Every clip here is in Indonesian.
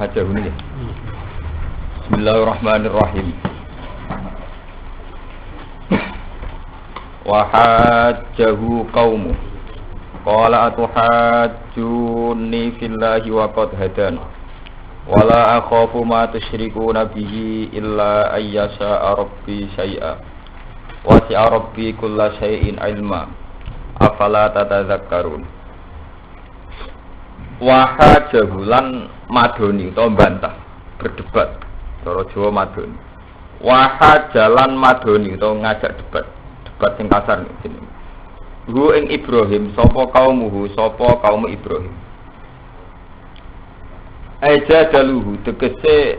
hajahu ini. Bismillahirrahmanirrahim. Wa hajjahu qaumu. Qala atuhajjuni fillahi wa qad hadan. Wala akhafu ma tusyrikuna bihi illa ayyasha rabbi syai'a. Wasi'a rabbi kulla syai'in ilma. Afala tatadzakkarun. Wahajahu lan madoni utawa bantah berdebat cara Jawa madoni. Wahajalan madoni utawa ngajak debat sing kasar jenenge. Hu ing Ibrahim sapa kaumuhu sapa kaum Ibrahim. Aja daluhu tegese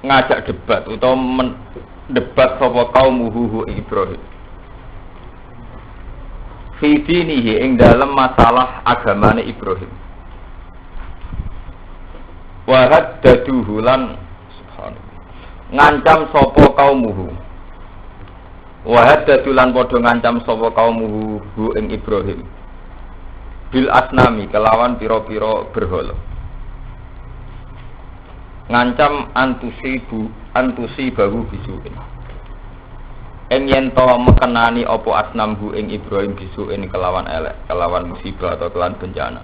ngajak debat utawa debat sapa kaumuhu Ibrahim. Fi dinihi ing dalam masalah agamane Ibrahim. Wa haddaduhu lan subhanallah ngancam sapa kaumuhu. Wa haddadu lan padha ngancam sapa kaumuhu hu ing Ibrahim. Bil asnami kelawan pira-pira berhala. Ngancam antusi bahu bisuin. Ing yen to mekenani apa asnamhu ing Ibrahim bisuin kelawan elek, kelawan musibah atau kelawan bencana.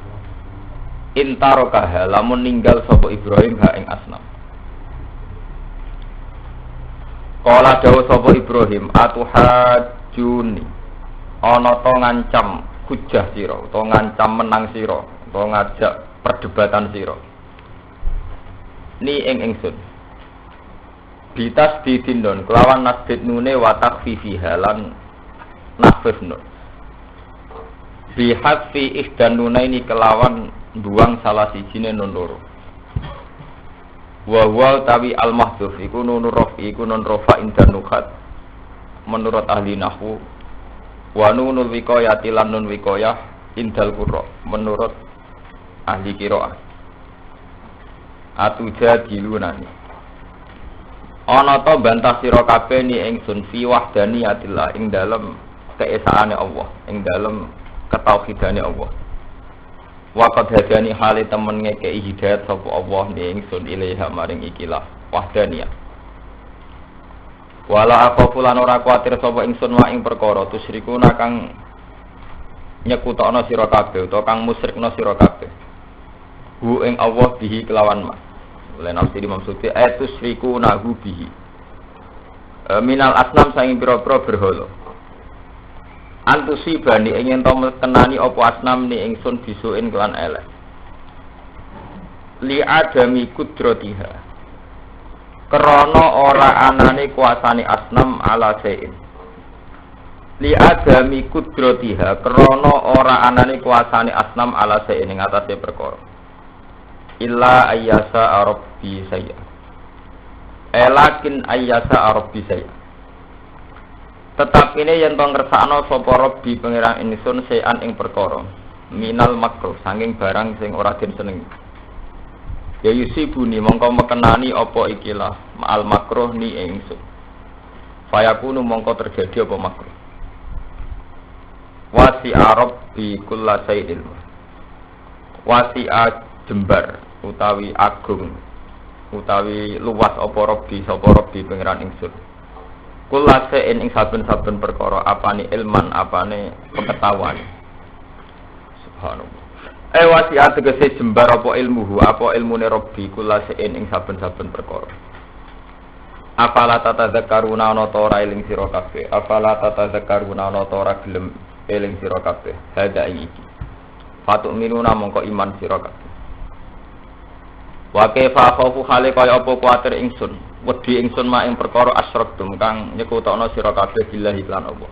Intarokaha lamun ninggal sapa Ibrahim ha ing asnam. Kala dawuh sapa Ibrahim atuhajuni. Ana to ngancam hujah sira utawa ngancam menang sira utawa ngajak perdebatan sira. Ni ing ingsun. Bitas didindon kelawan nasbit nune wa takfifi halan nasbif nun. Bihadfi ihdan nunaini kelawan buang salah sijine nun loro. Wa huwa tawi al mahdhuf iku nunur rafi iku nun rafa indan nukhat menurut ahli nahwu. Wa nunul wiqayati lan nun wiqayah indal qurra menurut ahli qiraah. Atujadilunani ana ta bantah sira kabeh ni ingsun fi wahdaniyatillah ing dalem keesaane Allah, ing dalem ketauhidane Allah. Wa qad hadani hale temen ngekeki hidayat sapa Allah ni ingsun ilaiha maring ikilah wahdaniyah. Wala aqafu lan ora kuwatir sapa ingsun wa ing perkara tusyrikuna kang nyekutana sira kabeh utawa kang musyrikna sira kabeh. Hu ing Allah bihi kelawan mas. Oleh nafsi dimaksudi tusriku nahu bihi minal asnam saing pira-pira berhala antusi bani ingin to kenani apa asnam ni ingsun bisuin kelan elek li adami kudratiha krana ora anane kuasane asnam ala sein li adami kudratiha krana ora anane kuasane asnam ala sein ing atase perkara illa ayyasa rabbi saya lakin ayyasa rabbi saya tetap ini yen to ngersakno sapa rabbi pangeran ingsun sayan ing perkara minal makruh saking barang sing ora den seneng ya yusibuni mongko mekenani apa ikilah ma'al makruh ni ingsun fayakunu mongko terjadi apa makruh wasi'a rabbi kullasail wasi'a jembar utawi agung utawi luas apa robbi sapa robbi pangeran ingsun kulase ing saben-saben perkara apane ilman apane pengetahuan subhanallah wasiat tegese jembar apa ilmuhu apa ilmune robbi kulase ing saben-saben perkara afala tatadzakkaruna ana ta ora eling sira kabeh afala tatadzakkaruna ana ta ora gelem eling sira kabeh hada iki fatuk minuna mongko iman sira kabeh. Wa kaifa khaufu hale kaya apa kuwatir ingsun wedi ingsun mak ing perkara asyraktum kang nyekutana sira kabeh billahi lan Allah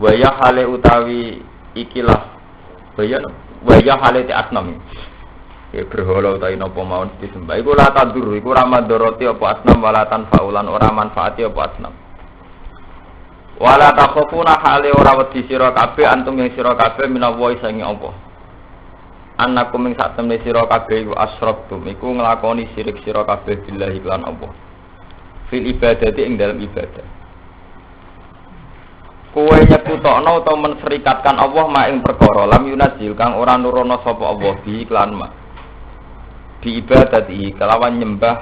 wa ya hale utawi ikilah wa ya hale ti asnam berhala utawi napa mawon disembah iku la tadur iku ora madharati apa asnam walatan faulan ora manfaati apa asnam wala takhafuna hale ora wedi sira kabeh antum ing sira kabeh minawa sange apa annakum min satamne sira kabeh iku asyraktum iku nglakoni syirik sira kabeh billahi lan Allah fil ibadati ing dalam ibadah kowe nyekutokno utawa menserikatkan Allah mak ing perkara lam yunazil kang ora nurono sapa Allah bi iklan mak bi ibadati kelawan nyembah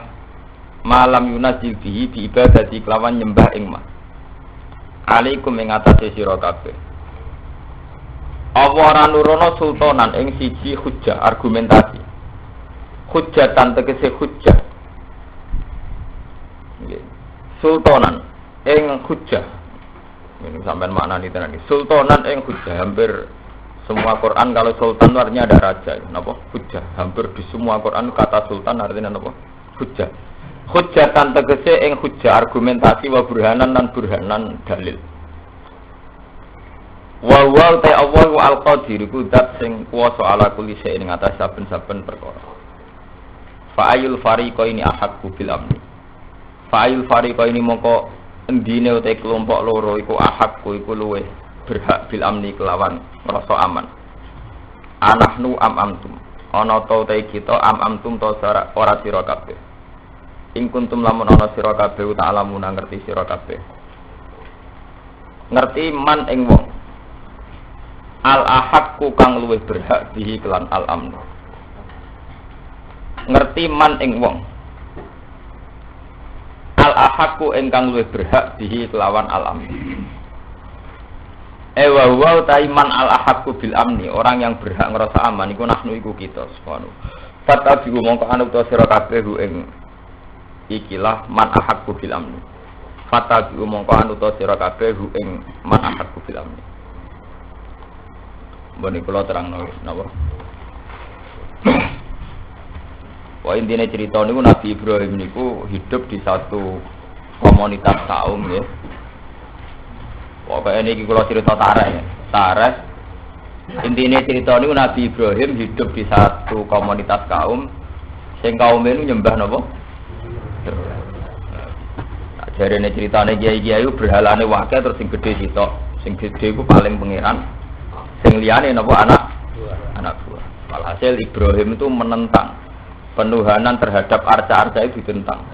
malam yunazil bihi bi ibadati kelawan nyembah ing ma alaikum ing atase sira kabeh apa ora nurono sultanan ing siji hujjah argumentasi hujjatan tegese hujjah nggih sultanan ing hujjah ini sampean maknani tenan iki sultanan ing hujjah hampir semua Quran kalau sultan artinya ada raja, napa? Hujjah. Hampir di semua Quran kata sultan artinya napa? Hujjah. Hujjah tan tegese ing hujjah argumentasi wa burhanan lan burhanan dalil. Wa wa ta Allahu al-qadir iku zat sing kuwasa ala kulli shay'in ing atas saben-saben perkara. Fa ayul fariqaini ahqqu bil amni. Fa ayul fariqaini mongko endine uta kelompok loro iku ahqqu iku luweh berhak bil amni kelawan rasa aman. Anahnu amtum. Ana ta kita amtum ta ora sira kabeh. Ing kuntum lamun ana sira kabeh ta'lamun ngerti sira kabeh. Ngerti man ing wong. Al ahaqku kang luwih berhak bihi kelan al amn. Ngerti man ing wong. Al ahaqku ingkang luwih berhak bihi kelawan al amn. Wa taiman al ahaqu bil amni orang yang berhak ngerasa aman iku nahnu iku kita subhanahu. Fatabiu mongko anu ta sira kabeh ing ikilah man ahaqu bil amni. Fatabiu mongko anu ta sira kabeh ing man ahaqu bil amni. Bani kula terangno napa? Wah intine cerita niku Nabi Ibrahim niku hidup di satu komunitas kaum ya. Pokoknya ini kalau cerita Tareh intinya cerita ini Nabi Ibrahim hidup di satu komunitas kaum sing kaum ini nyembah napa? Nah, jare ini ceritanya kiai-kiai berhalane wakil terus sing gede sitok sing gede itu paling pangeran sing liyane napa anak buah walhasil Ibrahim itu menentang penuhanan terhadap arca-arca itu ditentang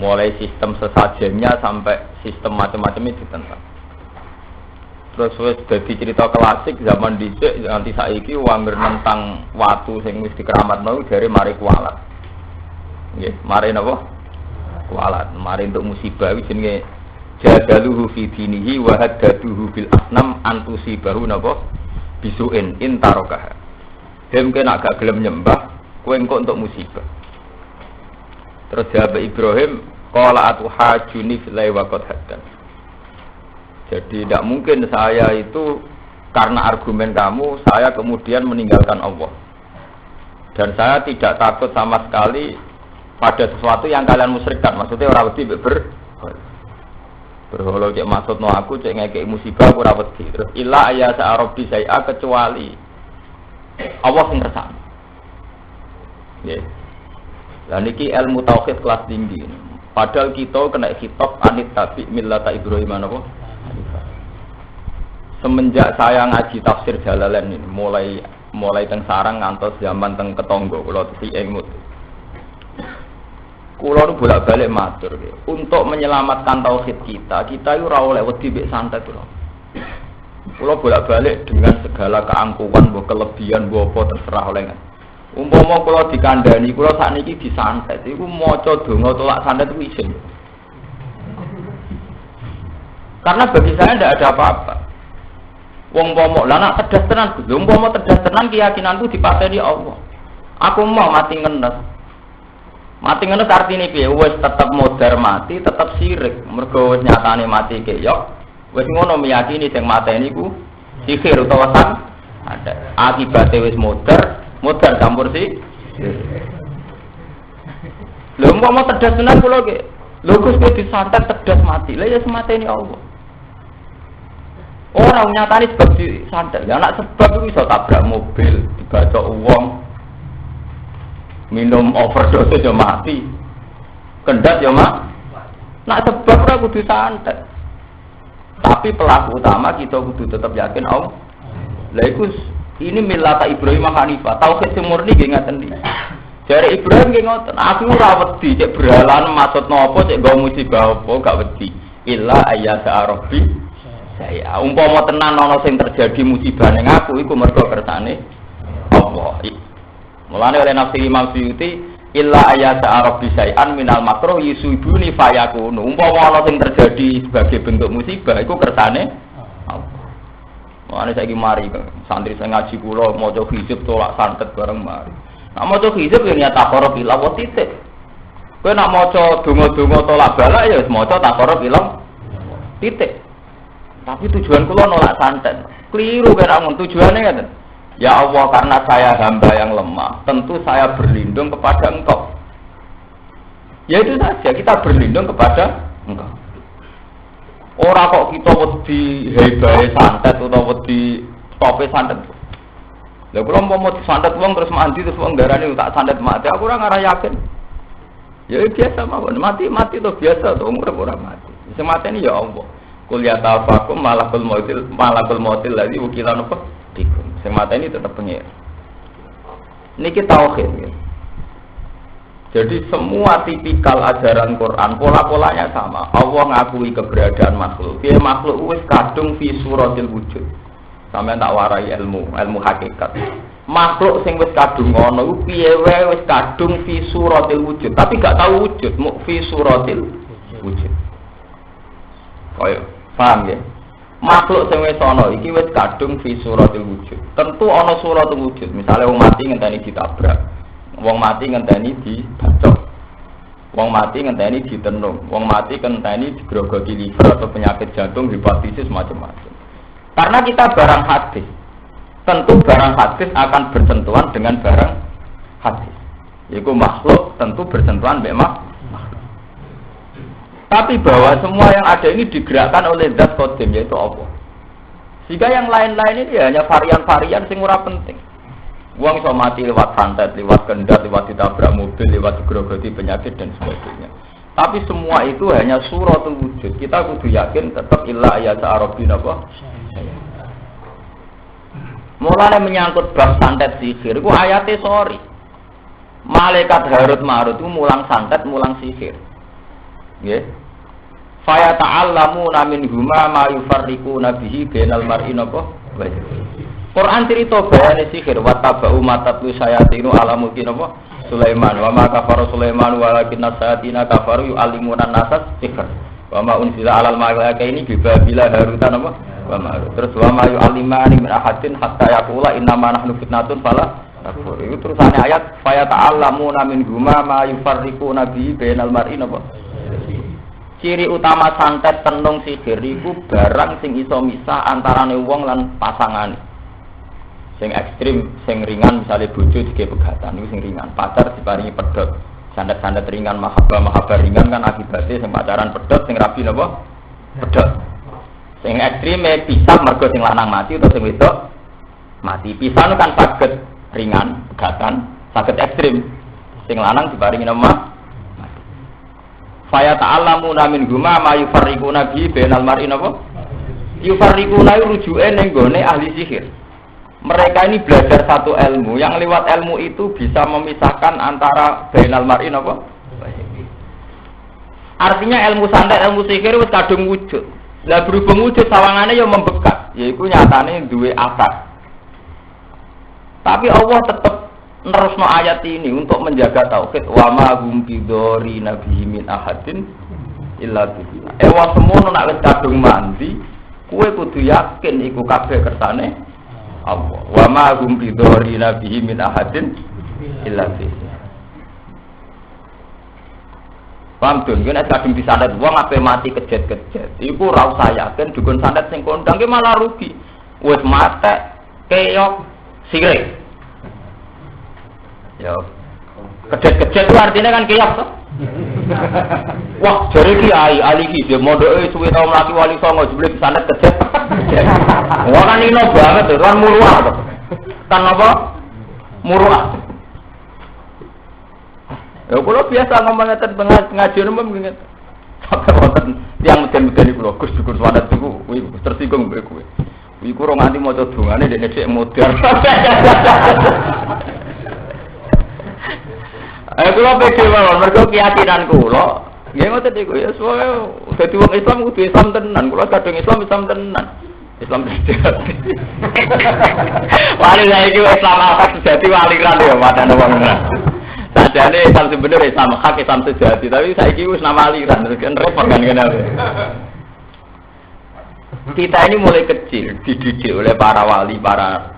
mulai sistem sesajennya sampai sistem macam-macamnya ditentang. Terus wis dadi cerita klasik zaman dhisik nganti saiki wong nentang watu sing wis dikeramatno dari mari kualat. Nggih, mari napa? Kualat, mari untuk musibah iki jenenge jadaluhu fi dinihi wa haddaduhu bil asnam antusibahu napa? Bisuin intarokah. Dem kena gak gelem nyembah, kowe engko untuk musibah. Terus jawab Ibrahim, qala atuhajuni filai wa qad haddan. Jadi tidak mungkin saya itu karena argumen kamu saya kemudian meninggalkan Allah. Dan saya tidak takut sama sekali pada sesuatu yang kalian musyrikkan. Maksudnya ora wedi berhala cek maksudno aku cek ngekek musibah ora wedi. Terus illa ya sa'arabi saya kecuali Allah sing ngersakno. Nggih. Lah niki ilmu tauhid kelas tinggi. Padahal kita kena kitab anit tabi millata Ibrahim napa? Semenjak saya ngaji tafsir Jalalain ini mulai teng sarang ngantos zaman teng ketonggo kula tesi engmut. Kula nu bolak-balik matur nggih. Untuk menyelamatkan tauhid kita itu ora oleh wedi mek santet kula. Kula bolak-balik dengan segala keangkuhan, mbok kelebihan, mbok apa terserah oleh. Umpama kula dikandani, kula sakniki disantet iku maca donga tolak santet ku isin. Karena bagi saya tidak ada apa-apa. Wong pomo lah nak cerdas tenan, wong pomo cerdas tenan keyakinanku dipateni Allah. Aku mau mati ngenes. Mati ngenes artine piye? Wis tetep modar mati, tetep sirik. Mergo wis nyatane mati keyok. Wis ngono meyakini sing mateni ku sihir utawa san ada. Akibate wis modar campur sih. Lho pomo cerdas tenan kula ge. Lho Gus kowe disantet cerdas mati. Lah ya semateni Allah. Orang nyatane sebab disantet. Ya anak sebab itu bisa tabrak mobil, dibaca uang, minum overdose ya mati, kendat ya mak. Nak sebab ora kudu santet. Tapi pelaku utama kita kudu tetap yakin Allah. Lah iku ini millata Ibrahim Hanifah. Tauhid sing murni nggih ngaten iki. Jare Ibrahim nggih ngoten, aku ora wedi cek berhalan maksud napa cek nggo musibah apa gak wedi. Illa ayyasa rabbi saya umpama tenan ana sing terjadi musibah ning aku iku mergo kersane Allah. Mulane oleh nafsi Imam Suyuti illa ayata arab bisai'an minal makruh yusuduni fayakunu. Umpama ana sing terjadi sebagai bentuk musibah iku kersane Allah. Mulane saiki mari santri sing ngaji kula maca hizib tolak santet bareng mari. Nek maca hizib ya niat takara bila wa titik. Kowe nek maca donga-donga tolak balak ya wis maca takara bila titik. Tapi tujuan kula nolak santet. Keliru kira tujuannya kan? Ya Allah, karena saya hamba yang lemah, tentu saya berlindung kepada Engkau. Ya itu saja, kita berlindung kepada Engkau. Ora kok kita wedi hebahe santet utawa wedi tope santet. Lha kula mau santet wong terus mandi terus wong darani tak santet mati, aku ora ngarah yakin. Ya biasa mawon, mati to biasa to umur ora mati. Sing mateni ya Allah. Kul ya tafakum malakul mautil ladzi wukilan apa dikum. Sing mateni tetep pengen. Niki tauhid ya. Jadi semua tipikal ajaran Quran pola-polanya sama. Allah ngakui keberadaan makhluk. Dia makhluk wis kadung fi suratil wujud. Sampeyan tak warai ilmu hakikat. Makhluk sing wis kadung ngono iku piye wae wis kadung fi suratil wujud, tapi gak tahu wujud, mu fi suratil wujud. Kaya paham ya? Makhluk sing wis ana iki wis kadung fi suratil wujud. Tentu ana suratul wujud. Misale wong mati ngenteni ditabrak. Wong mati ngenteni dibacok. Wong mati ngenteni ditenung. Wong mati ngenteni digrogoti liver atau penyakit jantung, hepatitis macam-macam. Karena kita barang hadis. Tentu barang hadis akan bersentuhan dengan barang hadis. Yaitu makhluk tentu bersentuhan dengan makhluk. Tapi bahwa semua yang ada ini digerakkan oleh zat qadim yaitu Allah. Jika yang lain-lain ini hanya varian-varian sing ora penting. Wong iso mati lewat santet, lewat kendat, lewat ditabrak mobil, lewat digrogoti penyakit dan sebagainya. Tapi semua itu hanya suratul wujud. Kita kudu yakin tetap illa ayat arabin apa? Mulane menyangkut bab santet sihir, itu ayatnya sorry. Malaikat Harut Marut itu mulang santet, mulang sihir. Nggih. Fa ta'allamuna minhuma ma yufarriquna bihi bainal mar'i napa? Quran cerita bayane sihir wa tabau matatlu sayatinu ala mulki napa? Sulaiman wa ma kafara Sulaiman walakin sayatina kafaru yu'allimuna an-nasa sihir. Wa ma unzila 'alal malaikaini bi Babila Harutan napa? Wa ma terus wa ma yu'allimani min ahadin hatta yaqula innama nahnu fitnatun fala takfur. Itu terusane ayat fa ta'allamuna minhuma ma yufarriquna bihi bainal mar'i napa? Ciri utama santet tenung sihir iku barang sing iso misah antarane wong lan pasangane. Sing ekstrim, sing ringan misalnya bojo dike pegatan itu sing ringan. Pacar diparingi pedhot. Santet-santet ringan, mahabbah ringan kan akibatnya sing pacaran pedhot, sing rabi napa? Pedhot. Sing ekstrim pisah mergo sing lanang mati atau sing wedok mati. Pisah kan saged ringan, pegatan, saged ekstrim. Sing lanang diparingi nama Faya ta'allamuna min huma ma yufarriquna bi bainal mar'i napa? Yufarriquna rujuke ning gone ahli sihir. Mereka ini belajar satu ilmu yang lewat ilmu itu bisa memisahkan antara bainal mar'i napa? Artinya ilmu santet, ilmu sihir wis kadung wujud. Lah berhubung wujud sawangane yo membekas, yaiku nyatane duwe asas. Tapi Allah tetap nerusno ayat ini untuk menjaga tauhid wa ma hum bidori nabi min ahadin illa billah. Ewa semono nek wis kadung mandi, kowe kudu yakin iku kabeh kersane Allah. Wa ma hum bidori nabi min ahadin illa billah. Paham tuh, nek kadung disantet wong ape mati kejet-kejet. Iku ora usah yakin dukun santet sing kondang ki malah rugi. Wis mate keok sirik. Ya, kejet-kejet itu artinya kan kiyak toh. Wah, jare kiai ali iki dia mondoke suwe tau mlaki wali songo jebule santet kejet. Wah kan ino banget tuh, kan muruah toh. Kan apa? Muruah. Ya kula biasa ngomong ngeten ngaji umum ngene. Sampai wonten yang meden-meden iku lho Gus syukur santet iku tersinggung mbek kowe. Iku ora nganti maca dongane dekne dhek modern. Kula pede mawon mergo keyakinan kula. Nggih ngoten niku ya soe dadi wong Islam kudu Islam tenan. Kula kadung Islam tenan. Islam sejati. Wali saiki Islam hak sejati waliran ya padane wong. Sajane Islam sebenarnya Islam hak Islam sejati, tapi saiki wis nama aliran kan repot kan kene. Kita ini mulai kecil dididik oleh para wali, para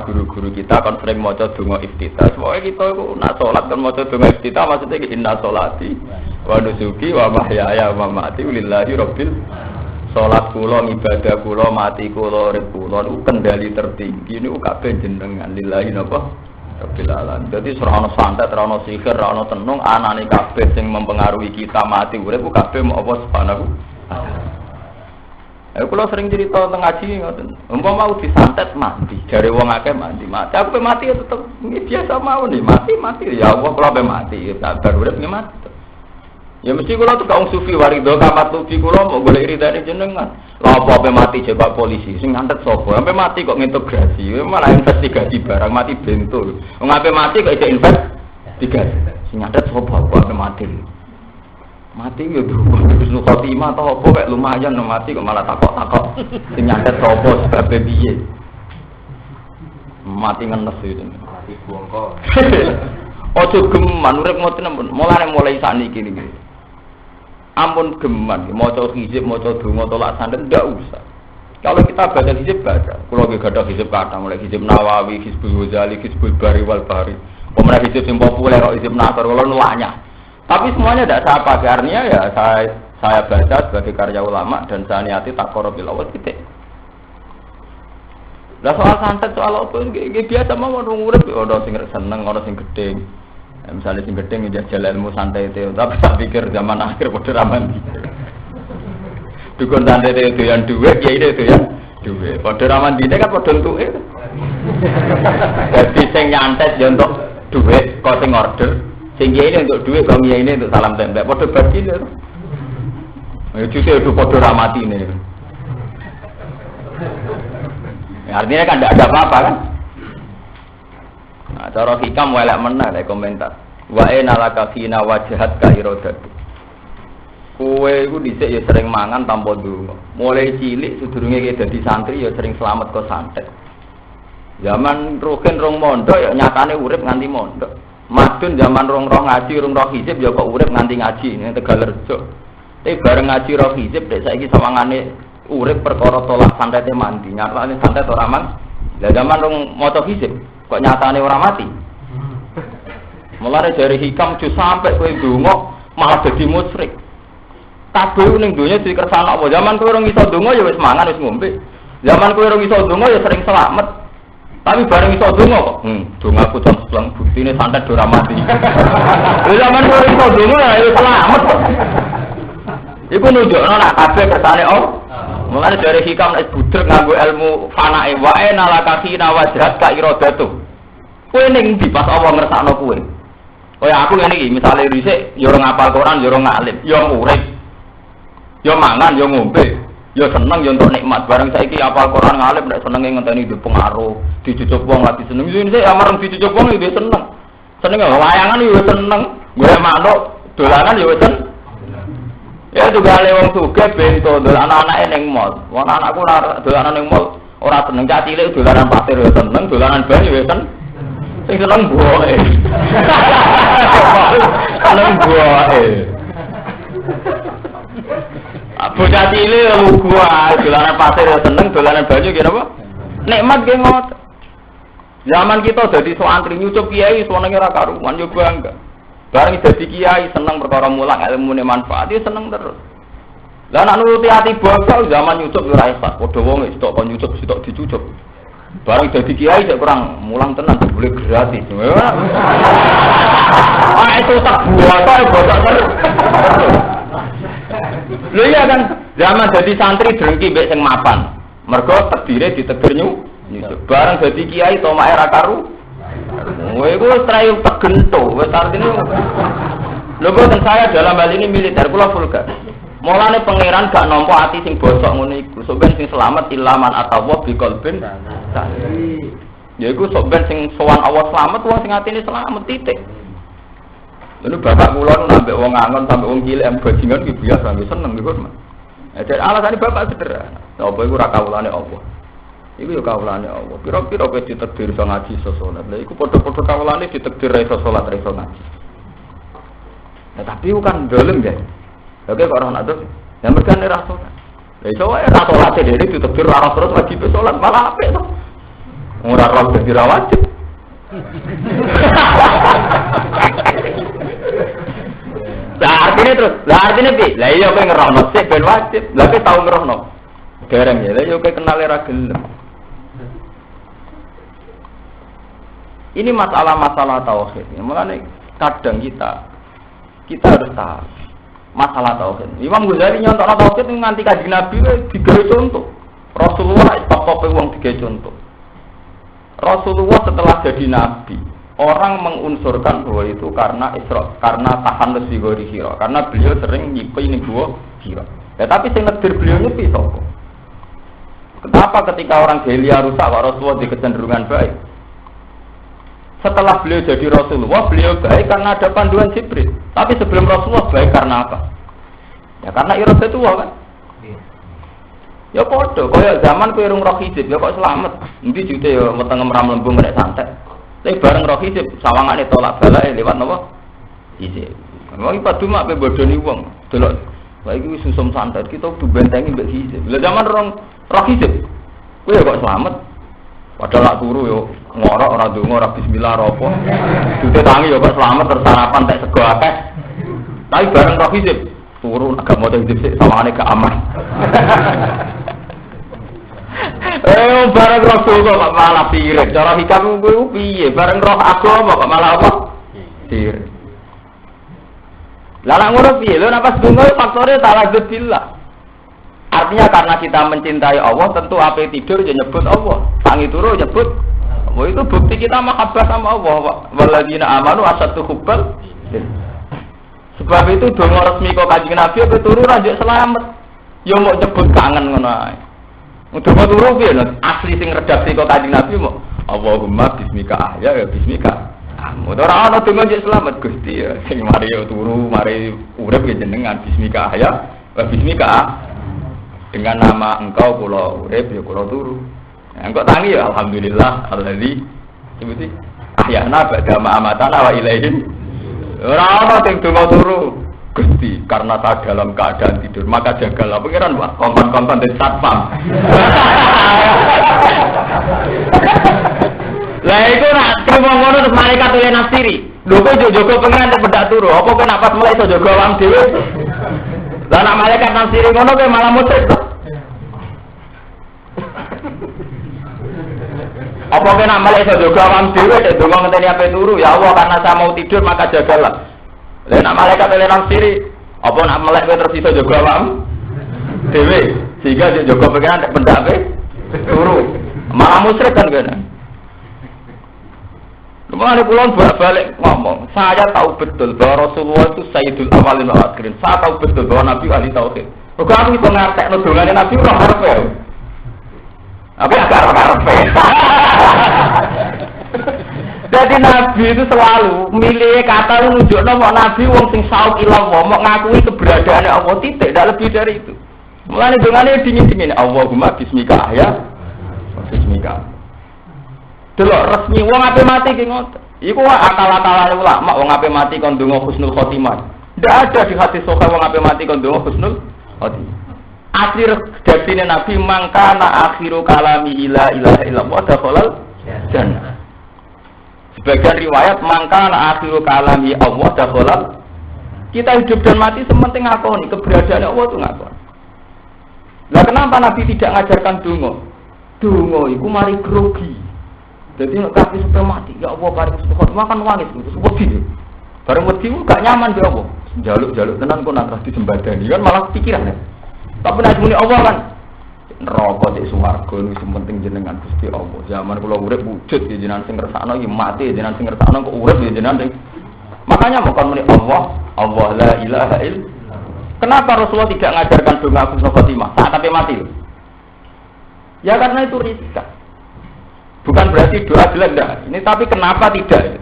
guru-guru kita kan sering maca donga iftitah. Pokoke kita iku nak salat kan maca donga iftitah maksudnya inna sholati wa nusuki wa mahyaya wa mamati lillahi rabbil. Salat kula, ibadah kula, mati kula, urip kula niku kendali tertinggi niku kabeh jenengan lillahi napa rabbil alamin. Dadi ora ana santet, ora ana sihir, ora ana tenung, anane kabeh sing mempengaruhi kita mati urip kabeh mau apa subhanahu. Kalau sering cerita tentang ngaji ngoten. Umpama mau disantet mati, jare wong akeh mati. Aku pe mati ya tetep biasa mau nih, mati. Ya Allah kalau pe mati, ya sabar urip nggih mati. Ya mesti kula tuh kaum sufi warido kamat sufi kula mau golek iridane jenengan. Lah apa pe mati jebak polisi, sing ngantet sapa? Sampai mati kok ngintegrasi, malah investigasi barang mati bentul. Wong ape mati kok isih investigasi. Sing ngantet sapa kok ape mati. Mati ya Husnul Khotimah atau apa kayak lumayan mati kok malah takok sing nyantet sapa sebabe piye mati ngenes itu mati bongko ojo geman urip ngoten ampun mulai saniki niki ampun geman maca hizib maca donga tolak sandet ndak usah kalau kita baca hizib baca kula ge gadah hizib kata mulai hizib Nawawi hizbul Ghazali hizbul Bari wal Bahri pemenang hizib sing populer kok hizib Nasr kula nuwanya. Tapi semuanya tidak saya pakai, artinya ya saya baca sebagai karya ulama dan saya niati takorup bil awal titik. Lah soal santet soal apa biasa mau orang urip orang sing seneng orang sing gedhe. Misalnya sing gedhe njajal ilmu santet itu, tapi tak pikir zaman akhir padha raman. Dukun santet itu yang duit, ya itu ya duit. Padha raman dine kan padha entuke. Jadi sing nyantet yo entuk duit, kok sing order sehingga ini untuk duit, kalau ini untuk salam tembak, podo bagi ni. Justru itu podo ramati ni. Artinya kan tidak ada apa-apa kan? Nah, cara hikam welak menang, ada komentar. Wae nalaka fina wajahat ka irodat. Kue itu dhisik ya sering mangan tanpa ndonga. Mulai cilik sedurunge kita dadi santri ya sering selamat ke santet. Zaman rugen rong mondok ya nyatane urip nganti mondok. Madun zaman rong ngaji, rong hizib ya kok urip nganti ngaji ning Tegalrejo. Tapi bareng ngaji rong hizib dek saiki sawangane urip perkara tolak santete mandi. Nyatane santet ora man. Lah zaman rong maca hizib kok nyatane ora mati. Mulane dari hikam ju sampai kowe ndonga malah dadi musyrik. Kabeh ning donya dikersakno apa? Zaman kowe rong iso ndonga ya wis mangan wis ngombe. Zaman kowe rong iso ndonga ya sering selamat. Tapi bareng iso donga kok. Dongaku jam 9 buktine santet ora mati. Lha zaman kowe iso donga ya selamat kok. Iku nunjukno nek kabeh kersane Allah. Mulane dari hikam nek budrek nganggo ilmu fanae wae nalaka khina wajhat ka iradatu. Kowe ning ndi pas Allah ngersakno kowe? Kaya aku ngene iki, misale dhisik ya ora ngapal Quran, ya ora ngalim, ya urip. Ya mangan, ya ngombe. Ya seneng ya untuk nikmat bareng saiki apal Quran ngalim nek senenge ngenteni di pengaruh dicucuk wong lagi seneng iki sik amareng dicucuk wong iki seneng wayangan yo seneng golek manuk dolanan yo seneng ya juga le wong sugih bento dolanan anake ning mall wong anakku ora dolanan ning mall ora seneng cah cilik dolanan pasir yo seneng dolanan banyu yo seneng sing seneng buahe seneng buahe bocah cilik lugu ae dolanan pasir ya seneng dolanan banyu ki napa nikmat ki ngoten zaman kita dadi santri nyucup kiai senenge ora karuan yo bangga bareng dadi kiai seneng perkara mulang ilmune manfaat ya seneng terus lah nek nuruti ati basa zaman nyucup yo ora esah padha wong wis tok kon nyucup sitok dicucup bareng dadi kiai sik kurang mulang tenan boleh gratis itu tak buata basa terus lho iya kan zaman jadi santri drengki mbek sing mapan mergo tedire ditegur nyucup bareng dadi kiai tomake ra karu kowe iku wis trayu tegento wis artine lho boten saya dalam hal ini militer kula vulgar mulane pangeran gak nampa ati sing bosok ngono iku sok ben sing selamat ilaman atawa bi qalbin ya iku sok ben sing sowan Allah selamat wong sing atine selamat titik. Lalu bapak kula nambah wong angon sampai wong cilik bajingan ki biasa nggih seneng niku, Mas. Dan alasan bapak sederhana. Apa iku ora kawulane Allah. Iku yo kawulane Allah. Pira-pira kowe ditakdir iso ngaji iso salat. Lha iku padha-padha kawulane ditakdir iso salat iso ngaji. Nah, tapi kan dolem ya. Oke kok ora ada. Yang mergane ra salat. Lah iso wae ra salat dhewe ditakdir ora terus wajib salat malah apik to. Ora ora dadi ra wajib. Artinya bi, lah iya kowe ngerohno sik ben wajib. Lah kowe tau ngerohno. Dereng ya, lah iya kowe kenal ra gelem. Ini masalah-masalah tauhid. Mulane kadang kita harus tahu masalah tauhid. Imam Ghazali nyontokno tauhid nganti kanjeng Nabi digawe contoh. Rasulullah top-top wong digawe contoh. Rasulullah setelah jadi nabi, orang mengunsurkan bahwa itu karena tahan lebih gori hiro, karena beliau sering nyipi ini gua hiro. Ya tapi sing nedir beliau nyepi sapa? Kenapa ketika orang jahiliyah rusak Rasulullah di kecenderungan baik? Setelah beliau jadi Rasulullah, beliau baik karena ada panduan Jibril. Tapi sebelum Rasulullah baik karena apa? Ya karena iradatullah kan? Ya podo, kaya zaman kowe urung roh hijab, ya kok selamat. Endi jute ya meteng meram lembung nek santet. Tapi bareng roh hijab sawangane tolak balae lewat napa? Hijab. Wong padha mak pe bodoni wong. Delok. Lah iki wis susum santet, kita kudu bentengi mbek hijab. Lah zaman roh hijab. Kowe ya kok selamat. Padahal lak turu yo ngorok ora ndonga ora bismillah ora apa. Jute tangi ya kok selamat tersarapan tek sego akeh. Tapi bareng roh hijab turun agak mau hijab sik sawangane gak aman. Bareng roh dosa kok malah sirik. Cara hikam kuwi piye? Bareng roh agama kok malah apa? Sirik. Lah nek ngono piye? Lho nek pas donga faktore ta'alluq billah. Artinya karena kita mencintai Allah, tentu ape tidur ya nyebut Allah. Tangi turu nyebut Allah. Itu bukti kita mahabbah sama Allah. Walladzina amanu asyaddu hubbal. Sebab itu donga resmi kok Kanjeng Nabi ape turu ra njuk selamat. Ya mau nyebut kangen ngono ae. Untuk turu piye asli sing redaksi kok Kanjeng Nabi mau Allahumma bismika ahya ya bismika. Ora ana donga njek selamat Gusti ya. Sing mari turu, mari urip ya jenengan bismika ahya wa bismika. Dengan nama engkau kula urip ya kula turu. Engko tangi ya alhamdulillah allazi sebuti ahyana ba'da ma amatana wa ilaihim. Ora ana sing donga turu. Gusti, karena saya dalam keadaan tidur, maka jagalah pengiran Pak, kontan-kontan dari satpam. Lah itu nak terima ngono terus malaikat oleh nafsiri. Lho kok jogo pengiran untuk bedak turu, apa kok nak pas mulai iso jogo wong dhewe? Lah nak malaikat nafsiri ngono kowe malah mutet. Apa kok nak mulai iso jogo wong dhewe nek donga ngenteni ape turu, ya Allah karena saya mau tidur maka jagalah. Lah nak malaikat telenang siri, apa nak melek kowe terus iso jaga awakmu dhewe, sehingga dia jaga pengen nek pendake turu. Malah musyrik kan kene. Kemarin pulang balik ngomong, saya tahu betul bahwa Rasulullah itu Sayyidul Awalin wal Akhirin. Saya tahu betul bahwa Nabi ahli tauhid. Kok aku iso ngartekno dongane Nabi ora karepe. Apa agak karepe. Jadi Nabi itu selalu milih kata menunjukkan bahwa Nabi wong sing sauk ilang mau ngakui keberadaannya Allah titik, tidak lebih dari itu. Mulane dongane dingin-dingin Allahumma bismika ya. Bismika. Delok resmi wong ape mati ki ngoten. Iku akal-akalane ulama wong ape mati kon ndonga husnul khotimah. Tidak ada di hadis sahih wong ape mati kon ndonga husnul khotimah. Akhir redaksine Nabi mangkana akhiru kalami la ilaha illallah dakhalal jannah. Sebagian riwayat mangkana akhiru kalami Allah dakhalal. Kita hidup dan mati sementing ngakoni keberadaan Allah itu ngakoni. Lah kenapa Nabi tidak ngajarkan donga? Donga iku mari grogi. Jadi nek kaki sudah mati, ya Allah paring sukot makan wangis itu wedi. Bareng wedi gak nyaman ya Allah. Jaluk-jaluk tenan kok nak disembadani kan malah pikiran ya. Tapi nek muni Allah kan neraka di swarga niku penting jenengan Gusti Allah. Zaman kula urip wujud ya jenengan sing ngersakno iki mati ya jenengan sing ngersakno kok urip ya jenengan sing. Makanya bukan muni Allah la ilaha illallah. Kenapa Rasulullah tidak mengajarkan doa husnul khotimah saat sampai mati? Ya karena itu risiko. Bukan berarti doa jelek enggak. Ini tapi kenapa tidak?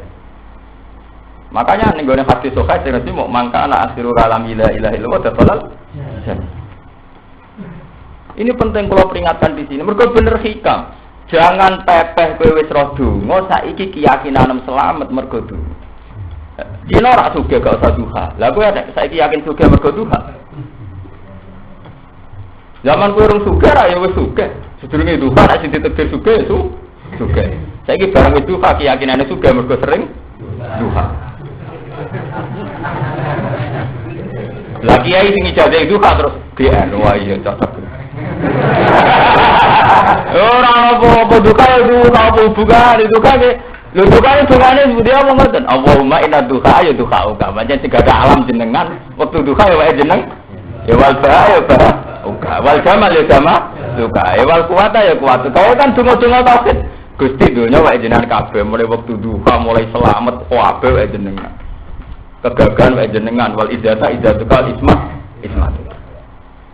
Makanya ning gone hadis sahih jenenge mau mangka ana akhiru kalam la ilaha illallah dakhalal. Ini penting kalau peringatkan di sini. Mergo bener hikam. Jangan pepeh kowe wis roh donga saiki keyakinan selamat mergo donga. Dina ora sugih gak usah duha. Lah kowe saiki yakin sugih mergo duha. Zaman kowe urung sugih ra ya wis sugih. Sedurunge duha nek sing ditakdir sugih ya sugih. Saiki barang wis duha keyakinane sugih mergo sering duha. Lagi kiai sing ijazah duha terus GN wah iya cocok. Ora apa duka itu apa hubungan itu kan lho dukane dungane dia apa ngoten Allahumma inna duha ya duha uga pancen tiga alam jenengan waktu duha ya wae jeneng ya wal ba ya ba uga wal jamal ya jama duka ya wal kuwata ya kuwat kaya kan donga-donga tauhid Gusti donya wae jenengan kabeh mulai waktu duha mulai selamat kabeh wae jenengan kegagalan wae jenengan wal idzata idzatuka ismat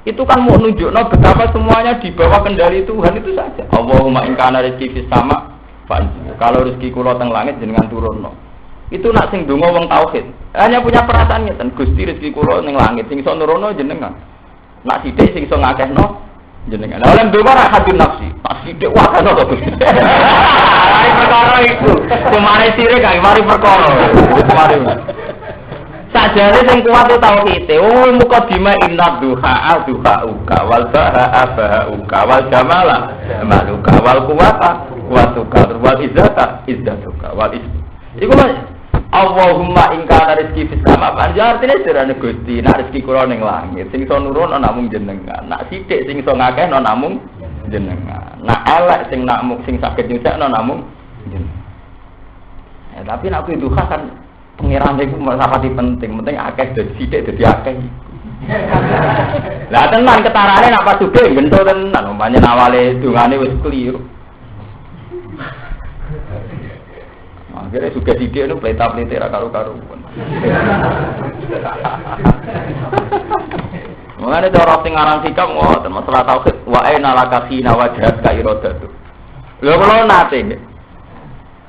itu kan mau nunjukno betapa semuanya di bawah kendali Tuhan itu saja. Allahumma in kana rizqi fis sama kalau rezeki kula teng langit jenengan turunno. Itu nak sing donga wong tauhid. Hanya punya perasaan ngeten, Gusti rezeki kula ning langit sing iso nurono jenengan. Nak sithik sing iso ngakehno jenengan. Lah oleh donga ra hadun nafsi. Nak sithik wakano to Gusti. Mari perkara iku. Kemare sirik kae mari perkara. Mari. Sajane sing kuat itu tauhid. Oh mukadimah inna duha uka wal baha uka wal jamala maluka wal kuwata kuwatuka wal izzatuka wal is. Iku mas Allahumma in kana rizqi fis sama. Artine sirane Gusti, nek rezeki kula ning langit sing iso nurun ana namung jenengan. Nak sithik sing iso ngakehno namung jenengan. Nak elek sing namung sing saged nyusekno namung jenengan. Tapi nek kuwi duha kan pengiran itu rapati penting akeh dadi sithik dadi akeh. Lah tenan ketarane nak pas sugih gento tenan umpamane awale dungane wis keliru. Akhire sugih sithik nu pleta-plete ra karo-karuan. Mengane cara sing aran sikap ngoten masalah tauhid wa aina lakasina wajhat ka iradatu. Lha kula nate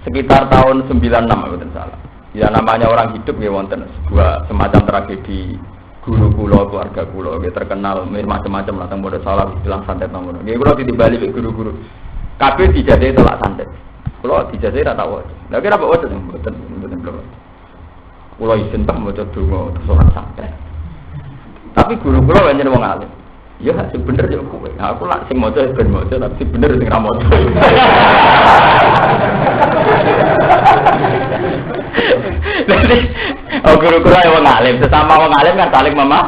sekitar tahun 96 mboten salah. Ya namanya orang hidup ya wonten sebuah semacam tragedi guru kula keluarga kula nggih terkenal macam-macam lah teng Pondok Salam istilah santet ngono. Nggih kula ditibali ke guru-guru. Kabeh dijadahi tolak santet. Kula dijadahi ra tak waca. Lah kira apa waca mboten kula. Kula izin tak maca donga terus ora santet. Tapi guru kula pancen wong alim. Ya sing bener ya kowe. Aku lak sing maca ben maca tapi sing bener sing ra maca. Jadi, guru-guru yang wong alim, sesama wong alim kan saling mama.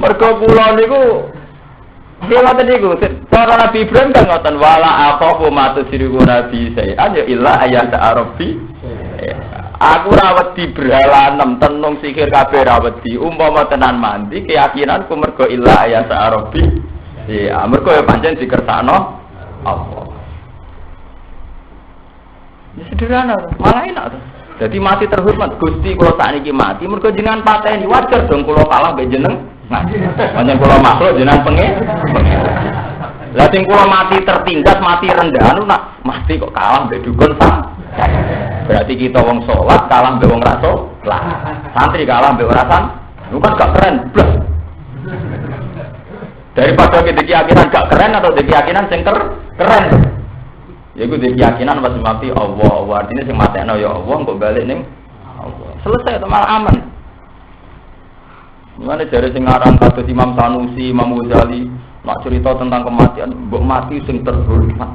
Mergo kula niku ngoten niku, cara Nabi Ibrahim kan ngoten wala aqafu matu siriku Nabi saya. Ya illa ayat Arabi. Aku rawat di berhalanem tenung sihir kabeh rawat di umpama tenan mandi keyakinanku mergo illa ayat Arabi. Ya, mergo ya pancen dikersakno Allah. Ya sederhana, malah enak tuh. Jadi mati terhormat, Gusti kula sakniki mati, mergo jenengan pateni wajar dong kula kalah mbek jeneng. Nah, pancen kula makhluk jenengan pengen. Lah sing kula mati tertindas, mati rendahan nak mati kok kalah mbek dukun sang. Berarti kita wong salat kalah mbek wong rasul. Lah, santri kalah mbek ora san. Lu kan gak keren, blas. Daripada kita keyakinan gak keren atau keyakinan sing keren. Ya gue keyakinan pas mati Allah, artinya sing matekno ya Allah, kok balik ning Allah. Selesai malah aman. Mana jare sing aran kados Imam Sanusi, Imam Ghazali, nak cerita tentang kematian, mbok mati sing terhormat.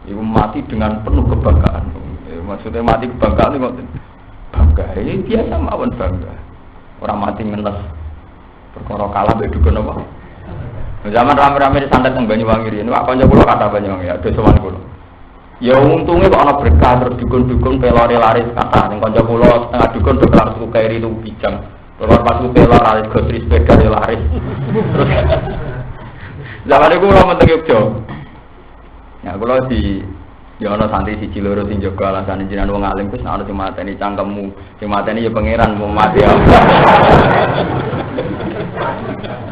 Iku mati dengan penuh kebanggaan. Maksudnya mati kebanggaan itu bangga. Ini biasa mawon bangga. Orang mati ngenes. Perkara kalah mbek dukun apa? Zaman rame-rame di santet teng Banyuwangi riyen, Pak kanca kula kata Banyuwangi, ada sowan kula. Ya untungnya kok ana berkah terus dukun-dukun pelore laris kata ning kanca kula setengah dukun do kelar suku kairi itu bijang. Keluar pas suku pelor laris gosri sepeda ya laris. Zaman iku kula menteng Yogya. Ya kula di ya ana santri siji loro sing jaga alasane jenengan wong alim wis ana sing mateni cangkemmu. Sing mateni ya pangeran mau mati ya.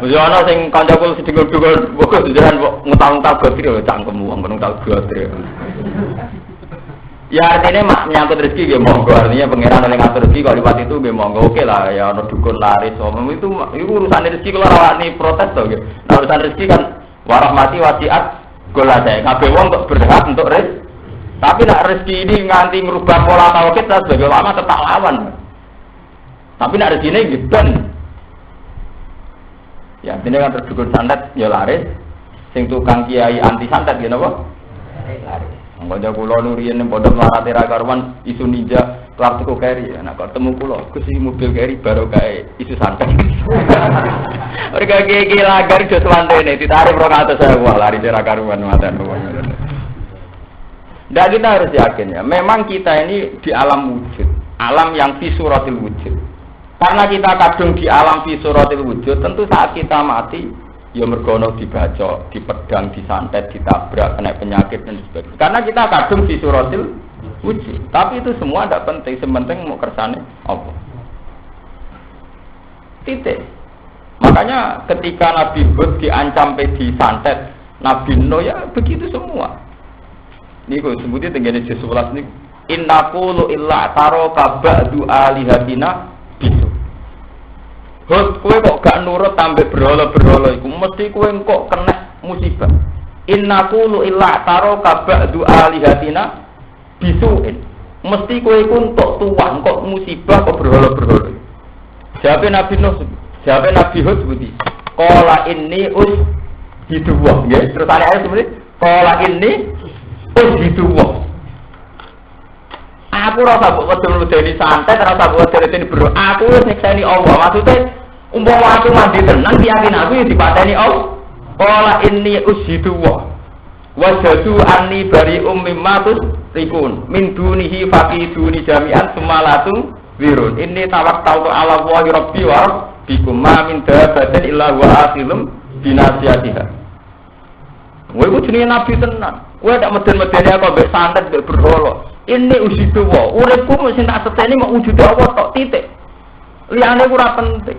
Wis ana sing kanca kula sing dukun-dukun kok jenengan kok ngutang-utang gosri ya cangkemmu wong ngono tak gosri. Ya artinya menyangkut rezeki nggih monggo, artinya pangeran oleh ngatur rezeki kalau liwat itu nggih monggo oke lah ya ono dukun laris itu urusan rezeki kalau rawani protes to nggih. Nah urusan rezeki kan warahmati wasiat gola saya kabeh wong kok berhak untuk tapi nak rezeki ini nganti merubah pola tauhid lah sebagai ulama tetap lawan. Tapi nak rezeki ini ben ya artinya kan terdukun santet ya laris sing tukang kiai anti santet ya napa laris. Kanca kula nuriyen ning pondok larate ra karuan isu ninja kelar teko keri. Nek ketemu kula Gus mobil keri baru kae isu santet. Mereka kiai lagar jo swantene ditarik 200.000 lari ra karuan madan. Ndak kita harus yakin ya, memang kita ini di alam wujud, alam yang fi suratil wujud. Karena kita kadung di alam fi suratil wujud, tentu saat kita mati ya mergono dibacok, dipedang, disantet, ditabrak, kena penyakit dan sebagainya. Karena kita kadung fi suratil wujud. Tapi itu semua tidak penting, sementing mau kersane apa. Titik. Makanya ketika Nabi Hud diancam disantet, Nabi Nuh ya begitu semua. Ini kok sebutnya tenggene juz 11 niku innaqulu illa taraka ba'du alihatina bisu. Hud kowe kok gak nurut tambah berhala-berhala iku mesti kowe kok kena musibah. Innaqulu illa taraka ba'du alihatina bisuin. Mesti kowe iku entuk tuwah kok musibah kok berhala-berhala. Jawabe Nabi Nuh, jawabe Nabi Hud sebuti. Qala inni hiduwa nggih. Terus ayat sebuti qala inni hiduwa. Aku rasa mbok wedeni santet, rasa mbok wedeni bro. Aku wis nyekseni Allah. Maksudnya umpama aku mandi tenang diyakin aku ya dipateni Allah. Qala inni ushiduwa. Wajadu anni bari'um mimma tusrikun. Min dunihi faqiduni jami'an sumalatum wirun. Inni tawakkaltu 'ala Allahi rabbi wa rabbikum ma min dabbatin illa wa akhilum binasiyatiha. Kowe ku jenenge nabi tenan. Kowe tak meden-medeni aku mbek santet mbek berhala. Ini ujidu wa. Uripku mesti tak seteni mau wujud apa tok titik. Liyane ku ora penting.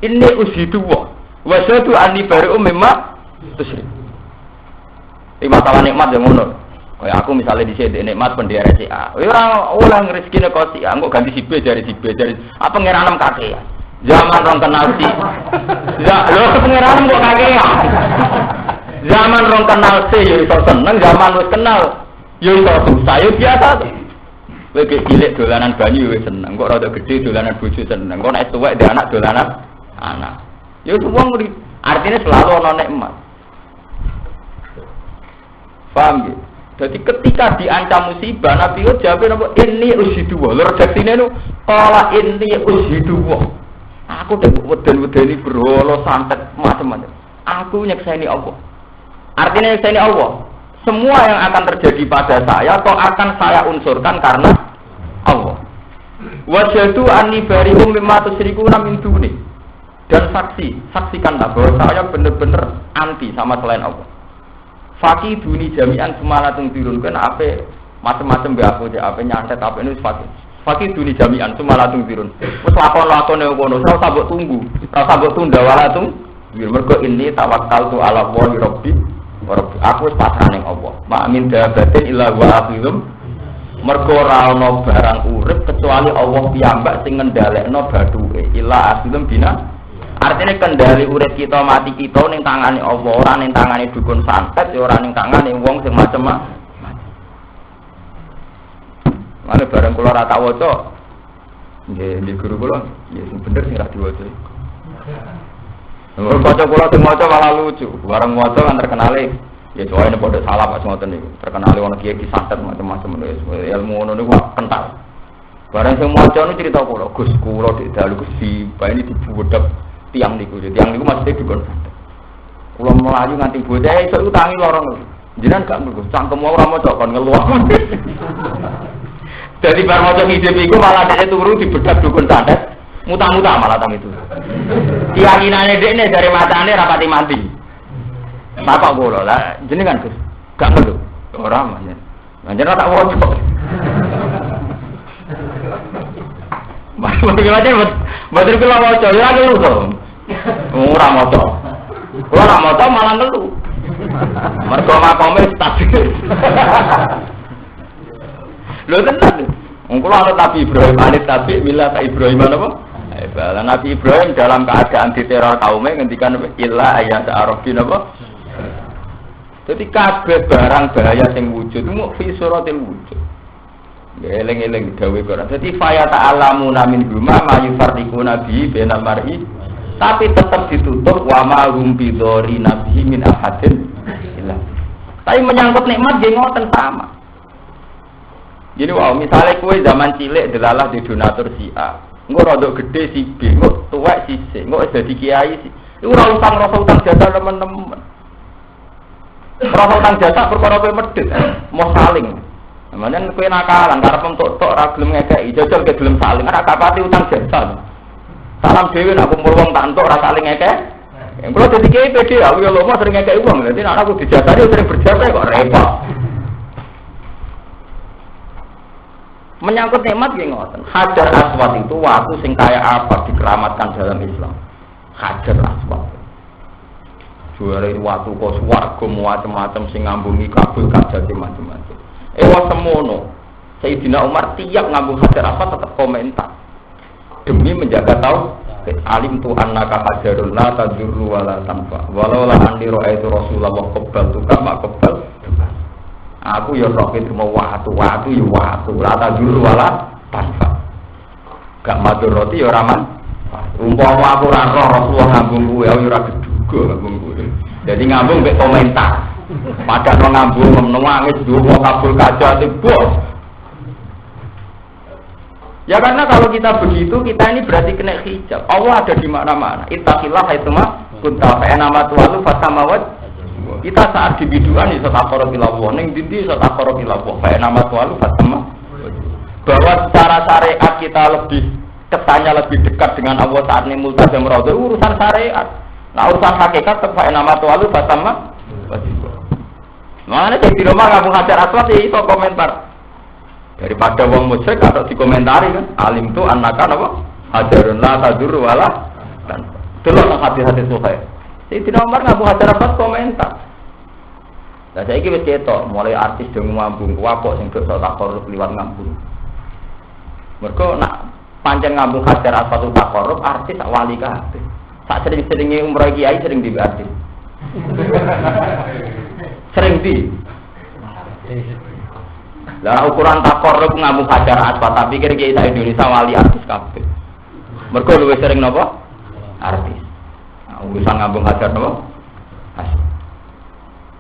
Ini ujidu wa. Wa sadu anni bari'um mimma tusyrik. Iki masalah nikmat yang ngono. Kaya aku misalnya dhisik nikmat pendere A. Ora oleh rezekine kok si A, engko ganti si B dari apa ngeranem kakek. Zaman rong kenal si. Ya, lho pengiranem kok kakek. Zaman rong kenal C ya iso seneng, zaman wis kenal ya iso susah ya biasa to. Kowe cilik dolanan banyu wis seneng, kok rada gedhe dolanan bojo seneng. Kok nek tuwek ndek anak dolanan anak. Ya wong artinya selalu ana nikmat. Paham ya? Jadi ketika diancam musibah Nabi Hud jawabnya apa? Ini ujidu wa. Lho redaksine nu qala inni ujidu wa. Aku weden-wedeni berhala santet macam-macam. Aku nyekseni Allah. Artinya nyekseni Allah. Semua yang akan terjadi pada saya atau akan saya unsurkan karena Allah. Wajadu anni bari'um mimma tusyrikuna min duni. Dan saksikanlah bahwa saya benar-benar anti sama selain Allah. Fakih duni jami'an semalatun birun kan apa macam-macam be aku je apa nyantet apa ini fakih duni jami'an semalatun birun. Wes lakon-lakone ngono, ora usah mbok tunggu, ora usah mbok tunda walatung. Mergo ini tawakkaltu ala Allahi rabbi wa rabbi. Aku wis pasrah ning Allah. Ma min dabatin illa wa akhilum. Mergo ora ana barang urip kecuali Allah piyambak sing ngendhalekno bathuke. Illa akhilum bina. Artinya kendali urip kita mati kita ning tangane Allah, ora ning tangane dukun santet, ya ora ning tangane wong sing macam-macam. Mane bareng kula ora tak waca. Nggih, guru kula, ya sing bener sing ra diwaca. Kanca kula sing maca malah lucu. Bareng maca kan terkenale ya soalnya padha salah pas ngoten niku. Terkenale ana kiai santet macam-macam ilmu ngono niku kental. Bareng sing maca niku cerita kula, Gus kula dik dalu Gus ini dibuwedhek tiang niku maksudnya dukun santet. Kula melayu nganti bocah iso utangi lorong. Jenengan gak mlebu cangkem ora maca kon ngeluh. Dadi bar maca hidup iku malah dhek turu dibedak dukun santet, muta-muta malah tang itu. Keyakinane dekne dari matane rapati mati. Bapak kula lah jenengan Gus gak ngeluh. Ora manjen. Manjen tak waca. Bapak kula waca ya ngeluh to. Ora maca. Kula ora maca malah ngeluh. Mergo makome stabil. Lho tenan. Wong kula ana Nabi Ibrahim alit Nabi mila ta Ibrahim apa? Nabi Ibrahim dalam keadaan diteror kaumnya ngendikan illa ayat arabin apa? Jadi kabeh barang bahaya sing wujud mu fi suratil wujud. Ya eling-eling gawe Quran. Jadi fa ta'lamuna min huma ma yufarriquna bi bainal mar'i tapi tetap ditutup wa ma hum bidori nabi min ahadin illa. Tapi menyangkut nikmat nggih ngoten sama. Jadi wow, misalnya kue zaman cilik delalah di donatur si A, engko rada gede si B, engko tuwek si C, engko dadi kiai si. Iku ora rasa utang jasa teman-teman. Rasa utang jasa perkara kowe medhit, mau saling. Namanya kowe nakalan karep entuk tok ora gelem ngekeki, jajal ke gelem saling, ora kapati utang jasa. Salam dhewe nek kumpul wong tak entuk ora saling ngekeki. Engko dadi kiai pede, aku ya lomo sering ngekeki wong, dadi nek aku dijasari sering berjasa kok repot. Menyangkut nikmat nggih ngoten. Hajar Aswad itu waktu sing kaya apa dikeramatkan dalam Islam. Hajar Aswad. Juara waktu kok swarga macam-macam sing ngambungi kabul kajate macam-macam. Ewa semono. Sayyidina Umar tiap ngambung Hajar Aswad tetap komentar. Demi menjaga alim tu annaka hajarun la tadurru wa la tanfa. Walau la anni ra'aitu Rasulullah qabbaltu kama qabbal. Aku ya roh itu mau watu ya watu rata dulu wala tanpa gak matur roti ya raman umpama aku ora roh Rasulullah ngambung kuwe ya ora geduga ngambung kuwe jadi ngambung mek komentar padahal ngambung nangis duwe kabul kaca bos ya karena kalau kita begitu kita ini berarti kena hijab Allah ada di mana-mana ittaqillah haitsuma kunta fa nama tu'alu fasamawat kita saat di biduan iso takoro kilawah ning dindi iso takoro kilawah kayak nama tualu fatama bahwa secara syariat kita lebih kesannya lebih dekat dengan Allah saat ini multazam radha urusan syariat nah urusan hakikat kayak nama tualu fatama makanya di rumah ngabung Hajar Aswad iso komentar daripada wong musyrik atau dikomentari kan alim tu annaka apa hajarun la tadur wala dan delok hati-hati sukai Sayyidina Umar ngabung Hajar Aswad komentar. Lah saiki wis ketok, mulai artis dong ngambung wapok sing sok takor liwat ngambung. Mergo nak pancen ngambung Hajar Aswad takor artis sak wali kabeh. Sak sering-seringe umroh kiai sering di artis. Sering di. Lah ukuran takor ngambung Hajar Aswad tapi kira kiai sak Indonesia wali artis kabeh. Mergo luwih sering napa? Artis. Urusan ngambung Hajar napa? Aswad.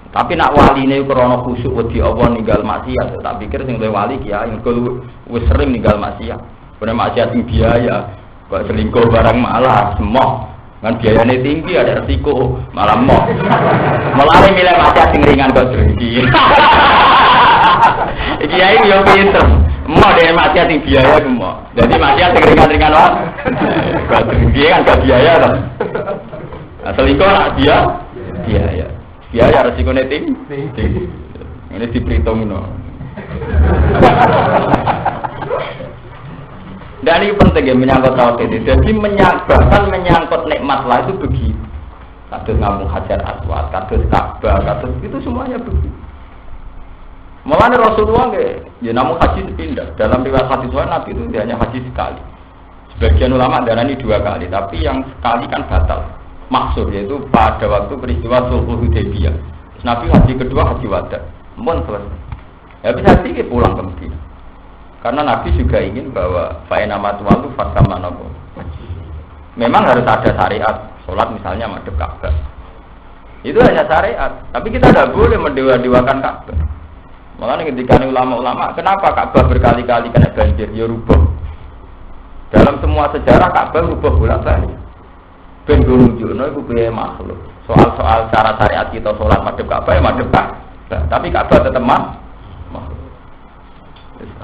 Tapi nak wali ini krono khusyuk wedi Allah ninggal maksiat, tak pikir sing luwih wali kiai engko wis sering ninggal maksiat. Bener maksiat sing biaya, kok selingkuh barang malah semoh. Kan biayane tinggi ada resiko, malah moh. Malah milih maksiat sing ringan kok drengki. Kiai yo pinter. Moh dhewe maksiat sing biaya ku moh. Jadi maksiat sing ringan-ringan wae. Kok drengki kan gak biaya to. Selingkuh nak biaya. Biaya resikonya tinggi. Ini diperhitung no. Dan ini penting ya menyangkut tauhid itu. Jadi bahkan menyangkut nikmat lah itu begitu. Kados ngambung Hajar Aswad, kados Ka'bah, kados itu semuanya begitu. Malah Rasulullah ya namun haji pindah. Dalam riwayat hadis Nabi itu hanya haji sekali. Sebagian ulama darani 2 kali, tapi yang sekali kan batal. Maksud yaitu pada waktu peristiwa Sulhul Hudaybiyah. Nabi haji kedua haji wada. Mohon selesai. Ya bisa sih pulang ke Madinah. Karena Nabi juga ingin bahwa fa'ina matwalu fatamana. Memang harus ada syariat. Sholat misalnya madhep Ka'bah. Itu hanya syariat. Tapi kita tidak boleh mendewa-dewakan Ka'bah. Makanya ketika ulama-ulama, kenapa Ka'bah berkali-kali kena banjir? Ya rubah. Dalam semua sejarah Ka'bah rubah bolak-balik. Ben nunjukno iku piye makhluk. Soal-soal cara syariat kita salat madhep Ka'bah ya madhep Ka'bah. Tapi Ka'bah tetep makhluk.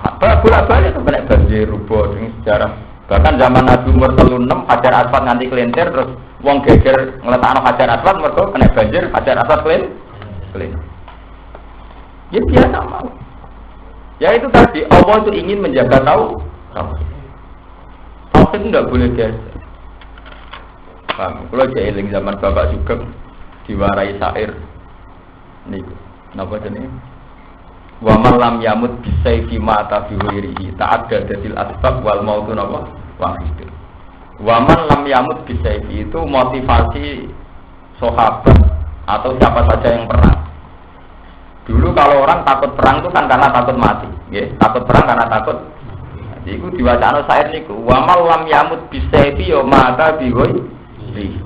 Apa bolak-balik itu kena banjir rubah ning sejarah. Bahkan zaman Nabi umur 36 Hajar Aswad nganti kelentir terus wong geger ngletakno Hajar Aswad mergo kena banjir Hajar Aswad kelentir. Ya biasa mau. Ya itu tadi Allah itu ingin menjaga tauhid. Tauhid tidak boleh geser. Paham, kalau jeeling zaman Bapak Sugeng diwarai syair niku. Napa jenenge? Wa man lam yamut bisayfi mata fi ghairihi ta'addadatil asbab wal mautu napa wahid. Wa man lam yamut bisayfi itu motivasi sahabat atau siapa saja yang perang. Dulu kalau orang takut perang itu kan karena takut mati, nggih. Takut perang karena takut. Jadi iku diwacana sair niku, wa man lam yamut bisayfi ya mata bi ghairihi.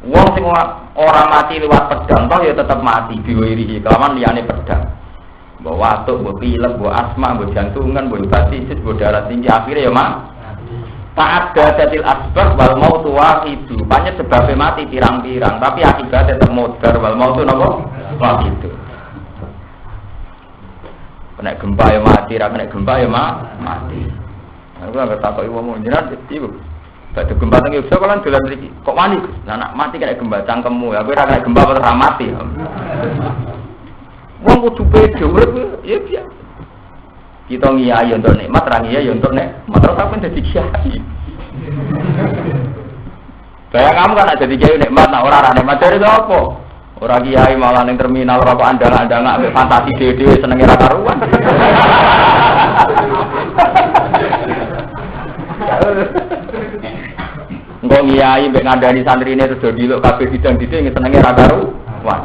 Wong sing ora mati lewat pedang toh ya tetap mati bi ghairihi kelawan liyane pedang. Mbok watuk, mbok pilek, mbok asma, mbok jantungan, mbok hepatitis, mbok darah tinggi akhirnya ya mak. Ta'addadatil asbab wal mautu wahidu. Banyak sebabnya mati pirang-pirang, tapi akibatnya tetap mudhar wal mautu napa? Wahidu. Kena gempa ya mati, ra kena gempa ya mati. Aku enggak takoki wong jenengan iku. Badhe gempa teng Yogyakarta kan dolan mriki. Kok wani? Lah nak mati kena gempa cangkemmu. Ya kowe ra kena gempa ora mati. Wong kudu pede urip ya biasa. Kita ngiyai untuk nikmat, ra ngiyai untuk nikmat. Terus sampeyan dadi kiai. Kayak kamu kan ada jadi kiai nikmat, nah ora nikmat dari apa? Ora kiai malah ning terminal rokok andang-andang ambek fantasi dhewe senenge ra karuan. Engko ngiyai mbek ngandani santrine terus do diluk kabeh bidang-bidang senenge ra karuan.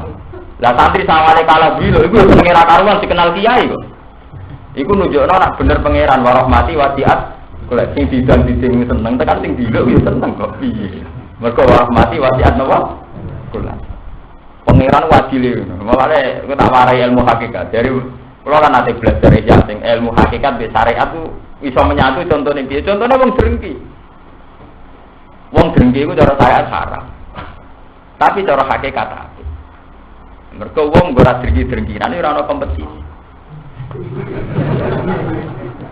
Lah santri sawane kalah bilo iku senenge ra karuan dikenal kiai kok. Iku nunjukno nek bener pangeran warahmati wasiat golek sing bidang-bidang seneng tekan sing diluk ya seneng kok piye. Mergo warahmati wasiat napa? Golek. Pangeran wadile. Makane aku tak warai ilmu hakikat. Dari kula kan ate belajar ya sing ilmu hakikat be syariat ku iso menyatu contone piye? Contone wong drengki. Wong drengki iku cara syariat haram. Tapi cara hakikat apik. Mergo wong ora drengki-drengkinan ora ana kompetisi.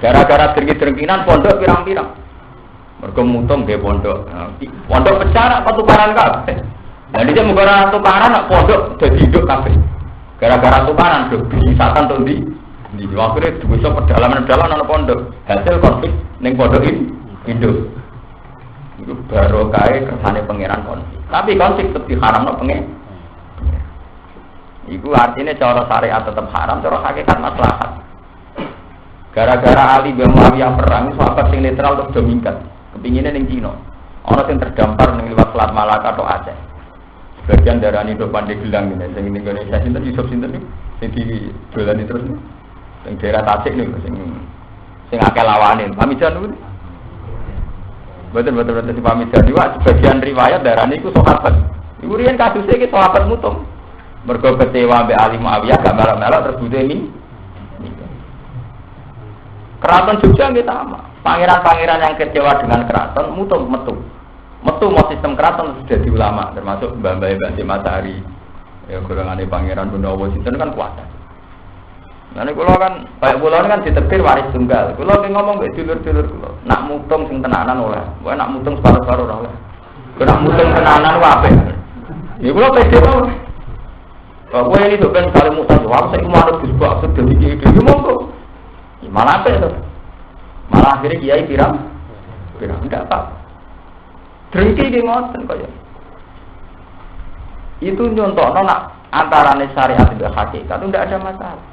Gara-gara drengki-drengkinan pondok pirang-pirang. Mergo mutung nggih pondok. Pondok pecah apa tukaran kabeh. Lah iki mung ora tukaran nak pondok dadi nduk kabeh. Gara-gara tukaran nduk bisatan to ndi? Ndi akhire duwe pedalaman-pedalaman ana pondok. Hasil konflik ning pondok iki nduk. Iku barokahe kersane pangeran konflik. Tapi konflik tetep haramno pengen. Iku artinya cara syariat tetap haram, cara hakikat maslahat. Gara-gara Ali bin Muawiyah perang, sahabat sing netral terus do minggat. Kepinginnya ning Cina. Ana sing terdampar ning liwat Selat Malaka atau Aceh. Sebagian darani do Pandeglang ngene, sing ning Indonesia sinten Yusuf sinten niku sing dolani terus niku. Sing daerah Tasik niku sing akeh lawane. Pamijan niku. Betul-betul si pamijan niku sebagian riwayat darani iku sahabat. Iku riyen kasuse iki sahabat mutung. Mergo kecewa mbek Ali Muawiyah gak melok-melok terus budhe ini. Keraton Jogja nggih sama. Pangeran-pangeran yang kecewa dengan keraton metu. Metu mau sistem keraton sudah di ulama termasuk Mbah-mbah Mbah Matahari. Ya golongane pangeran Gunawa sinten kan kuat. Nah niku kula kan bae kula kan ditebir waris tunggal. Kula ki ngomong mbek dulur-dulur kula, nak mutung sing tenanan oleh. Wae nak mutung separo-separo ora oleh. Kok mutung tenanan wae apik. Ya kula pede wae. Kowe ini tuh kan kali mutan, wah saya mau ada bisbak sudah dikiki, monggo. Malah apa itu? Malah akhirnya kiai pirang enggak apa. Drengki di ngoten kaya. Itu nyontono nak antarane syariat dan hakikat itu tidak ada masalah.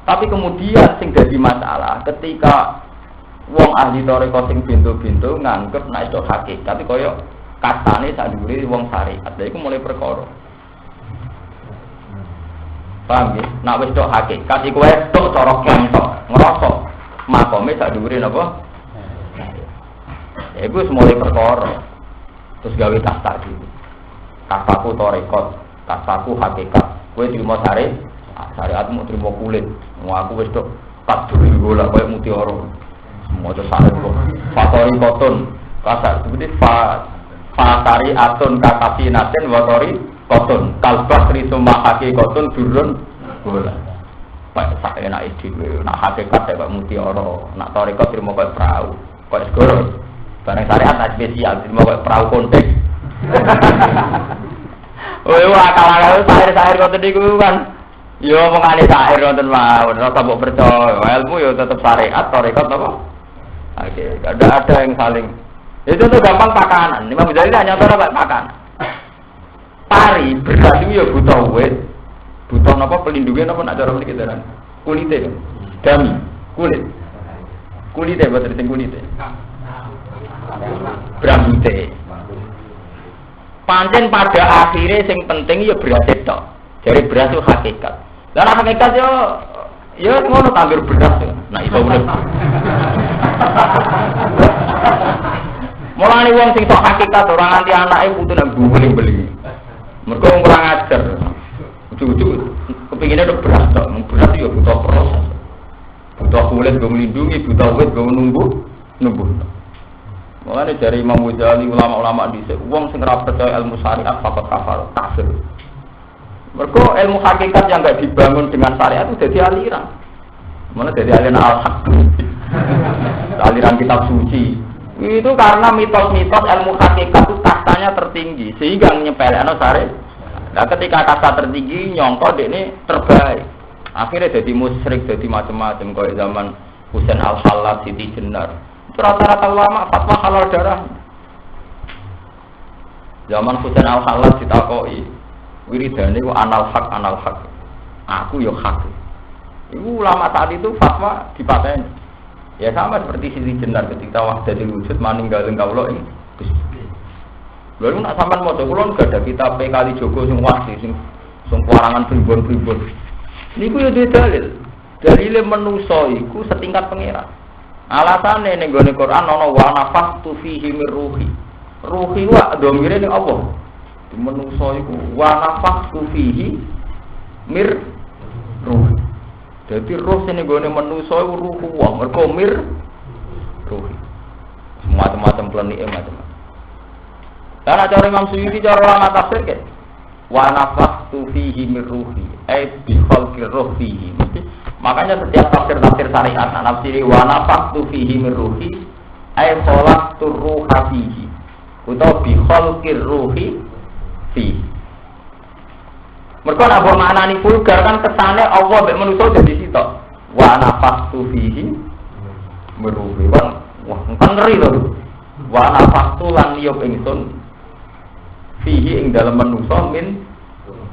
Tapi kemudian sing dadi masalah ketika wong ahli toreko sing pintu-pintu nganggep nek itu hakikat, tapi kaya kastane sak dhuwure wong syariat. Lha iku mulai perkara. Paham ya? Nak wis tok hakikat iku wae tok cara kentok, ngrasa makome sak dhuwure napa? Ya iku mulai perkara. Terus gawe kasta iki. Kastaku tarekat, kastaku hakikat. Kowe trimo syariatmu trimo kulit. Wong aku wis tok kaduri golak koyo mutiara. Maca syariat kok. Fatori koton, kasar seperti fatari atun kakasinaten watori koton kalbah risuma hakikatun durun bola. Pak sak enak iki nak hakikat kok mutiara, nak tarekat trimo kok prau, kok segoro. Barang syariat tak spesial trimo kok prau kontek. Oh, akal-akal sair-sair kok niku kan. Yo omongane sair wonten mawon, ora tak percaya. Ilmu yo tetep syariat, tarekat apa? Oke, ada yang saling. Itu tuh gampang pakanan. Imam Ghazali hanya tahu pakanan. Pari berarti ya butuh wet, butuh apa pelindungnya apa nak cara kita kan. kulite dami kulite betul sing kulite brambute pancen pada akhirnya sing penting ya beras itu dari beras itu hakikat dan hakikat ya ngono tanggir beras nah iso urip mulane wong sing sok hakikat ora nganti anake putu nang beli mergo kurang ajar ujug-ujug kepingine udah beras tok beras ya butuh proses butuh kulit go melindungi butuh wit go nunggu mulane dari Imam Ghazali ulama-ulama dhisik wong sing ora percaya ilmu syariat fakot kafir mergo ilmu hakikat yang enggak dibangun dengan syariat itu jadi aliran mana jadi aliran al-haq aliran kitab suci itu karena mitos-mitos ilmu hakikat itu kastanya tertinggi sehingga nyepelekno syariat. Nah ketika kasta tertinggi nyongko ini terbaik akhirnya jadi musyrik jadi macam-macam kayak zaman Husain al-Hallaj, Siti Jenar itu rata-rata ulama fatwa halal darah zaman Husain al-Hallaj ditakoi wiridane ku anal hak aku yo hak itu ulama saat itu fatwa dipateni ya sama seperti Siti Jenar ketika wahdatul wujud maninggalin kawula ing Gusti. Lalu nak sampean maca kula enggak ada kitab kali Joko sing wasi sing kuarangan pribon-pribon. Niku yo dalil. Dalile manusa iku setingkat pangeran. Alasane ning gone Quran ana wa nafaqtu fihi mir ruhi. Ruhi wa domire ning apa? Di manusa iku wa nafaqtu fihi mir ruhi. Dadi roh sing gone manusa iku ruhu wa mergo mir ruhi. Macam-macam planike macam-macam. Karena cara Imam Suyuti cara ulama tafsir kan wa nafaqtu fihi min ruhi ay bi khalqi ruhi makanya setiap tafsir syariat nafsiri wa nafaqtu fihi min ruhi ay khalaqtu ruha fihi utawa bi khalqi ruhi fihi mergo nek maknane vulgar kan kesane Allah mek manusa dadi sitok wa nafaqtu fihi min ruhi wah ngeri lho wa nafaqtu lan yub ingsun fihi ing dalam manusia min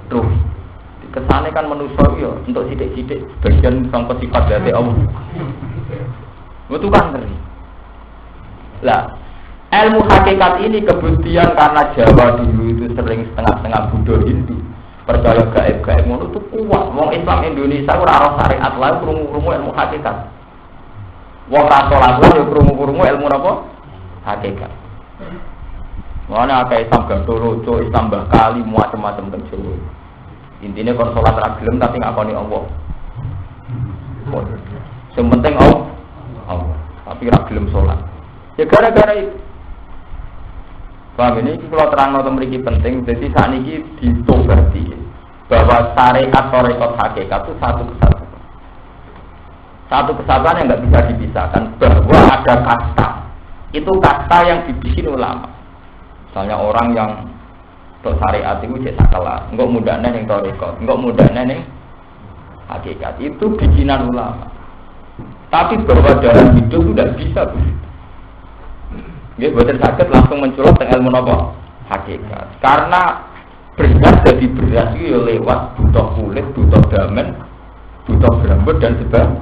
ruh. Kesane kan manusia ya untuk sidik-sidik bagian sangka sifat dari Allah. Itu kan ngeri. Lah, ilmu hakikat ini kemudian karena Jawa dulu itu sering setengah-setengah Buddha Hindu percaya gaib-gaib ngono itu kuat. Wong Islam Indonesia ora ora syariat lae krungu-krungu ilmu hakikat. Wong ra salat yo krungu-krungu ilmu napa? Hakikat. Mana akeh Islam Gandoloco, Islam Bakali, macam-macam teng Jawa. Intine kon salat ra gelem tapi ngakoni Allah. Sing penting Allah, tapi ra gelem salat. Ya gara-gara itu. Paham ini kalau terang nonton mriki penting, jadi saat ini ditobati bahwa syariat tarekat hakikat itu satu kesatuan. Satu kesatuan yang nggak bisa dipisahkan bahwa ada kasta. Itu kasta yang dibikin ulama. Misalnya orang yang untuk syariat itu cek sakala, enggak mudahnya yang tarekat, enggak mudahnya yang hakikat itu bikinan ulama. Tapi bahwa dalam hidup itu tidak bisa begitu. Dia betul sakit langsung menculot dengan ilmu apa? Hakikat. Karena beras jadi beras itu lewat butuh kulit, butuh damen, butuh rambut dan sebagainya.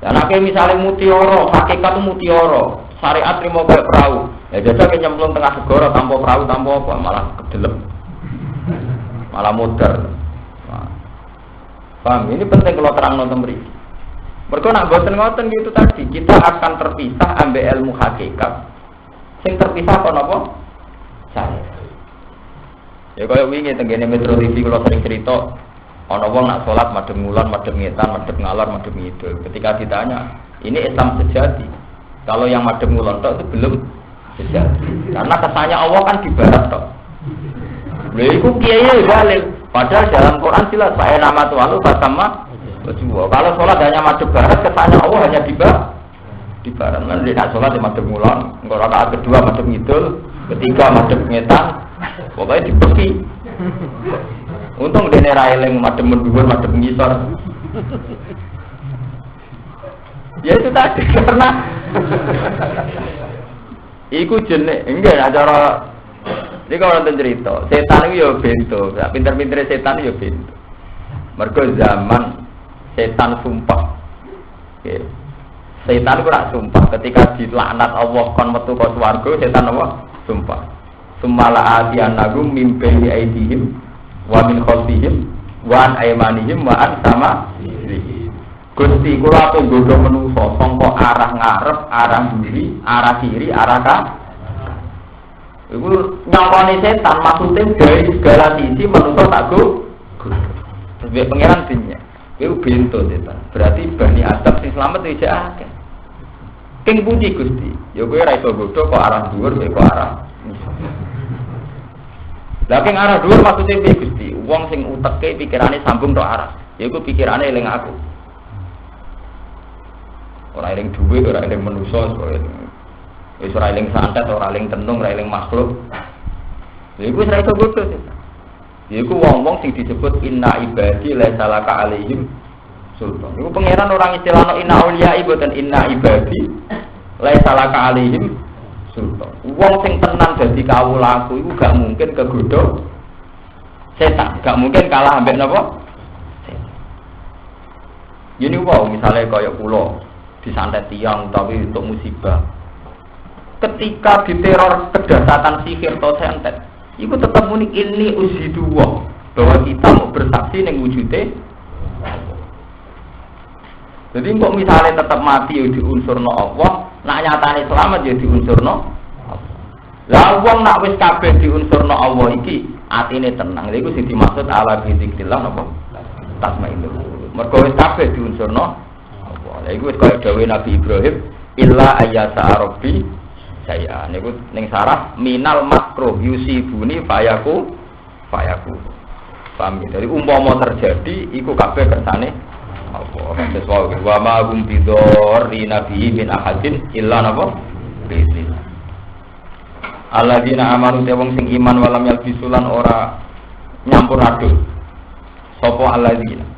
Dan akhirnya misalnya mutiara, hakikat itu mutiara, syariat terima kayak perahu. Ya jajah nyemplung tengah segara tanpa perahu tanpa apa malah kedelem, malah modal. Nah, paham? Ini penting kalau terang nonton beri. Mereka nak boten-boten gitu tadi kita akan terpisah ambil ilmu hakikat. Sing terpisah apa napa? Saya. Ya kaya wingi tenggene Metro TV kalau sering cerita ana wong nak salat madhep ngulon, madhep ngetan, madhep ngalor, madhep ngidul. Ketika ditanya, ini Islam sejati. Kalau yang madhep ngulon tok itu belum sejati. Karena kesannya Allah kan di barat tok. Lha iku kiai balik. Padahal dalam Quran jelas fa nama tu'alu sama kalau sholat hanya madhep barat, kesannya Allah hanya di barat. Kan dia nak sholat di madhep ngulon, engko rakaat kedua madhep ngidul, ketiga madhep ngetan, pokoknya dibeki. Untung dene ra eling madhep mendhuwur, madhep ngisor. Ya itu tadi karena iku jenek enggak acara iki kalau nonton cerita, setan itu ya bento, pinter-pintere setan itu ya bento. Mergo zaman setan sumpah. Okay. Setan itu rak sumpah ketika dilaknat Allah kon metu ka swarga, setan apa? Sumpah. Sumala atiyanagum mim baini aidihim wa min khalfihim wa an aymanihim wa an sama Gusti kula tunggu menungso sangka arah ngarep, arah kiri, arah kiri, arah kanan. Iku nyangkone setan maksudnya dari segala sisi menungso tak go. Sebab pangeran dinya. Iku bento setan. Berarti Bani Adam sing slamet iki akeh. King pundi Gusti? Ya kowe ra iso godho kok arah dhuwur kok arah. Lah king arah dhuwur maksudnya piye Gusti? Wong sing uteke pikirane sambung tok arah. Ya iku pikirane eling aku. Ora eling dhuwit, ora eling manusa, wis ora eling santet, ora eling tenung, ora eling makhluk. Lha iku ora iso bodho. Iku wong-wong sing disebut inna ibadi laisa laka alaihim sultan. Iku pangeran orang istilahno inna auliya boten inna ibadi laisa laka alaihim sultan. Wong sing tenan dadi kawulaku iku gak mungkin kegodho setan, gak mungkin kalah ambek napa? Ini wow, misalnya kaya kula disantet tiang tapi untuk musibah. Ketika diteror kedahsyatan sihir atau santet, itu tetap muni ini usidullah bahwa kita mau bersaksi ning wujude. Jadi kok misalnya tetap mati ya diunsurno Allah, nak nyatane selamat ya diunsurno Allah. Lah wong nak wis kabeh diunsurno Allah iki atine tenang. Lha iku sing dimaksud ala bizikrillah napa? Tasma'innul. Mergo wis kabeh diunsurno Allah. Iku wis kaya dawuh Nabi Ibrahim, illa ayyasa rabbi saya. Niku ning sarah minal makruh yusibuni fayaku. Paham ya? Jadi umpama terjadi iku kabeh kersane Allah. Sesuatu wa ma hum bidorri nabi min ahadin illa napa? Bisin. Alladzina amanu te wong sing iman walam yalbisulan ora nyampur aduk. Sapa alladzina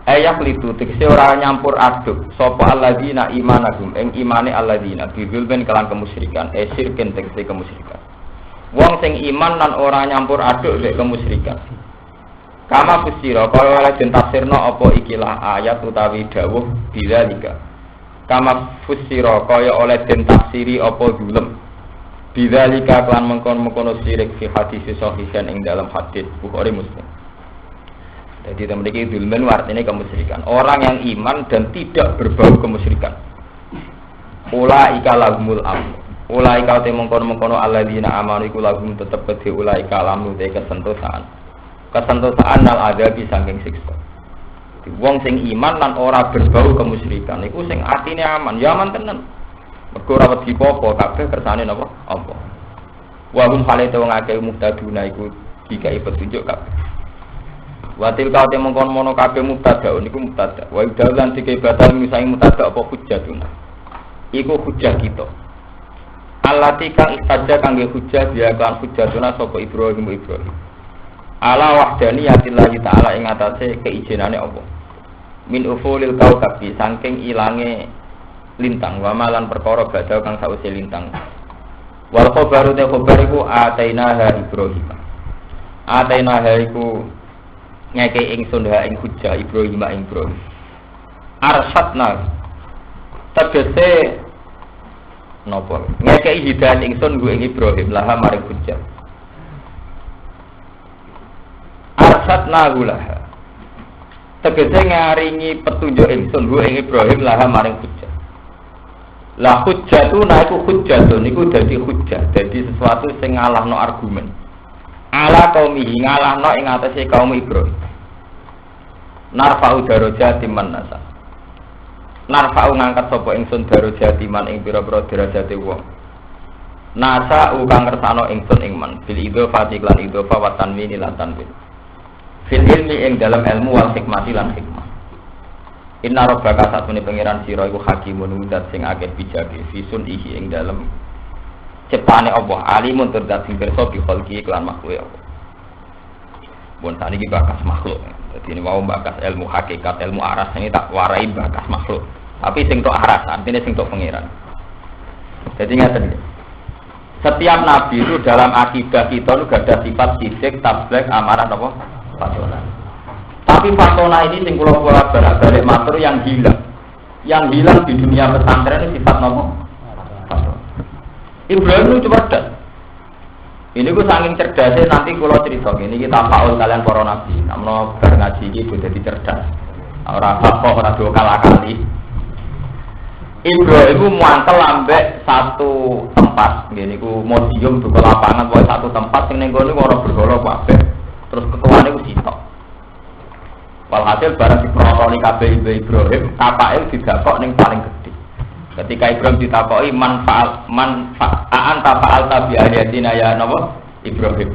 ayak litu tegese ora nyampur aduk sapa alladzina imanahum ing imane alladzina bidulben kelan kemusyrikan sirken tegese kemusyrikan wong sing iman lan ora nyampur aduk mek kemusyrikan kama fusira kaya oleh den tafsirna apa ikilah ayat utawi dawuh bidzalika kama fusira kaya oleh den tafsiri apa zulm bidzalika kelan mengkon-mengkono syirik fi hadis sahihan ing dalam hadis Bukhari Muslim. Jadi memiliki dulmen artinya kemusyrikan. Orang yang iman dan tidak berbau kemusyrikan. Ulaika lahumul amn. Ulaika te mengkono-mengkono alladzina amanu iku lahum tetep kedhe ulaika lamnu te kesentosaan. Kesentosaan nal adabi saking siksa. Wong sing iman lan ora berbau kemusyrikan iku sing atine aman, ya aman tenan. Mergo ora wedi apa kabeh kersane napa? Apa. Wa hum khalate wong akeh muktaduna iku dikai petunjuk kabeh. Watil kau temong kon mono kabeh mubtada niku mubtada. Wa idalan dike batal misangi mubtada apa hujjatun. Iku hujjah kita. Allati kang istaja kangge hujjah dia kan hujjatuna sapa Ibrahim. Ala wahdaniyatillah taala ing atase keijenane Allah. Min ufulil kaukabi saking ilange lintang wa malan perkara badha kang sawise lintang. Wal khabaru te khabar iku atainaha Ibrahim. Atainaha iku ngeke ingsun ha ing hujjah Ibrahim ing Ibrahim. Arsyadna tegese napa? Ngeke hidayah ingsun ku ing Ibrahim laha maring hujjah. Arsyadna laha. Tegese ngaringi petunjuk ingsun ku ing Ibrahim laha maring hujjah. La hujjatu naiku hujjatun niku dadi hujjah, dadi sesuatu sing ngalahno argumen. Ala kaumihi ngalahno ing atase kaum Ibrahim. Narfa'u darajati man nasa. Narfa'u ngangkat sapa ingsun darajati man ing pira-pira derajate wong. Nasa kang ngersano ingsun ing man bil idhofati lan idhofa wa tanwini lan tanwin. Fil ilmi ing dalam ilmu wal hikmati lan hikmah. Inna rabbaka satune pangeran sira iku hakimun mudat sing akeh bijake fisun ihi ing dalam ciptaane Allah alimun tur dat sing pirsa bi khalqi lan makhluk Allah. Bon saniki bakas makhluk. Dadi ini mau bakas ilmu hakikat, ilmu aras ini tak warai bakas makhluk. Tapi sing tok aras artinya sing tok pangeran. Jadi ngaten. Setiap nabi itu dalam akidah kita itu ada sifat sidik, tablek, amarah apa? Fatona. Tapi Fatona ini sing kula bolak-balik matur yang hilang. Yang hilang di dunia pesantren ini sifat nopo? Fatona. Ibrahim itu cerdas. Ini gue saking cerdasnya nanti kalau cerita ini kita faul kalian para nabi. Namun bar ngaji ini gue jadi cerdas. Orang fakoh orang dua kali. Ibrahim itu muantel ambek satu tempat. Gini gue mau diem buka lapangan buat satu tempat. Yang nenggo ini orang bergolok kabeh. Terus ketuanya gue sitok. Walhasil barang diprotoni kabeh Ibrahim. Kapal tidak kok neng paling gede. Ketika Ibrahim ditakoi manfaat tafaal tabi ayatina ya napa Ibrahim.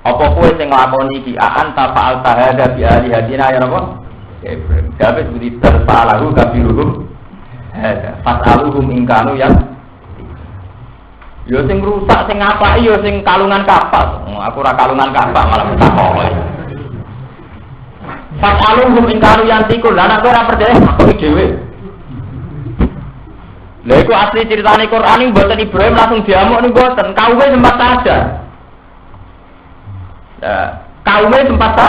Apa kowe sing nglakoni iki tafaal tahada bi ayatina ya napa Ibrahim. Dapat budi terpalahu kabiruhum hada fasaluhum ingkanu yang yo sing rusak sing ngapaki yo sing kalungan kapal. Aku ora kalungan kapal malah takoi. Fasaluhum ingkanu yang tikul. Lah nek ora percaya aku dhewe. Lha iku asli ceritane Quran iki mboten Ibrahim langsung diamuk niku mboten. Kaume sempat sadar. Nah, kaume sempat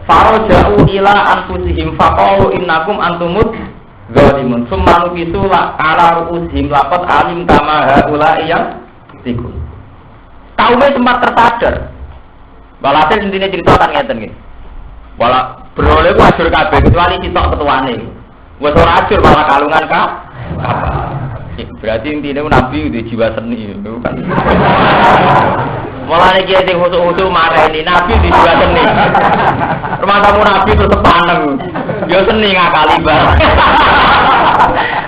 faraja'u ila anfusihim faqalu innakum antumud zalimun. Summa nubisu la ala ru'usihim laqad alim kama haula yang tiku. Kaume sempat tersadar. Walhasil intine cerita kan ngeten iki. Wala beroleh ku ajur kabeh kecuali sitok ketuane. Wes ora ajur malah kalungan apa? Berarti intinya Nabi udah jiwa seni itu kan. Mulai dia yang khusus marah ini Nabi di jiwa seni. Rumah kamu Nabi itu sepaneng. Dia seni ngakali banget.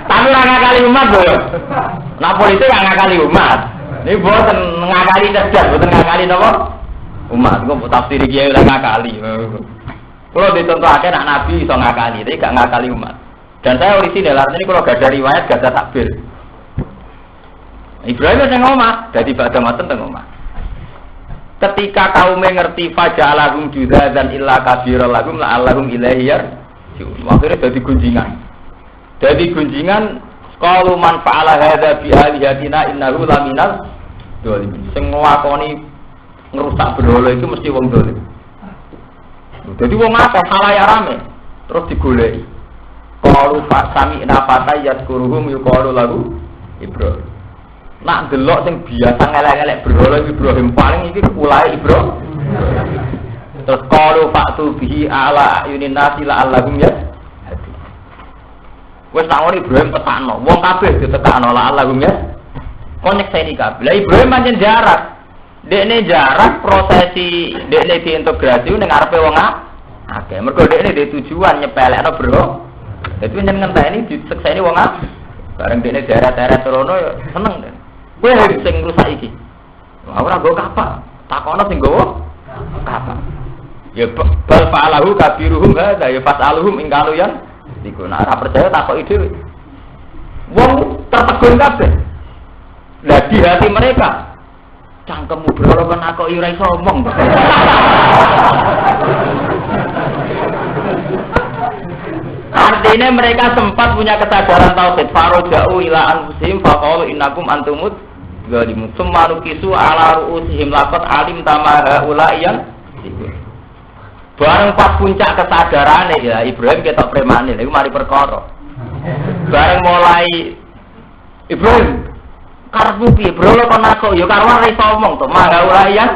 Tapi nggak ngakali umat loh. Nah politik nggak ngakali umat. Ini bukan ngakali cerdas, bukan ngakali apa? Umat. Gue tafsir dia udah ngakali. Kalau dicontoh akhirnya Nabi bisa ngakali, tapi nggak ngakali umat. Dan saya orisinal, artinya kalau gak ada riwayat, gak ada takbir. Ibrahim yang ngomong, jadi pada matan ngomong. Ketika kaum mengerti fajalahum judadzan illa kabirallahum la'allahum ilaihiyar. Akhirnya jadi gunjingan. Jadi gunjingan, qalu man fa'ala hadza bi alihatina innahu laminal dzalimin. Sing nglakoni ngrusak berhala itu mesti wong dolim. Jadi wong akeh salah ya rame, terus digoleki. Qalu fa sami'na fata yazkuruhum yuqalu lahu Ibrahim. Nak delok sing biasa ngelek-ngelek berhala Ibrahim paling iki kepulae Ibrahim. Terus qalu fa'tu bihi ala ayunin nasi la'allahum ya. Wes tak Ibrahim tetakno, wong kabeh ditekakno la'allahum ya. Kon nyekseni kabeh. Lah Ibrahim pancen jarak. Dekne jarak prosesi dekne diintegrasi ning ngarepe wong akeh. Mergo dekne dhe tujuan nyepelekno berhala. Jadi yang ngenteni disekseni wong akeh. Bareng dene daerah-daerah Trono ya seneng kan. Kowe harus sing rusak iki. Ora nggo kapal. Takono sing nggowo kapal. Ya bal fa'alahu kabiruhum hadza ya fas'aluhum ing kalu yang iku nek ora percaya takoki dhewe. Wong tertegun kabeh. Lah di hati mereka cangkemmu berhala kan aku ora iso omong. Artinya mereka sempat punya kesadaran tauhid. Faraja'u ila anfusihim faqalu innakum antumud zalimun. Summa nukisu ala ru'usihim laqad alim tama haula'iyan. Bareng pas puncak kesadarane ya Ibrahim ketok premane niku mari perkara. Bareng mulai Ibrahim karepmu piye bro kon aku ya karwan ora iso omong to haula'iyan.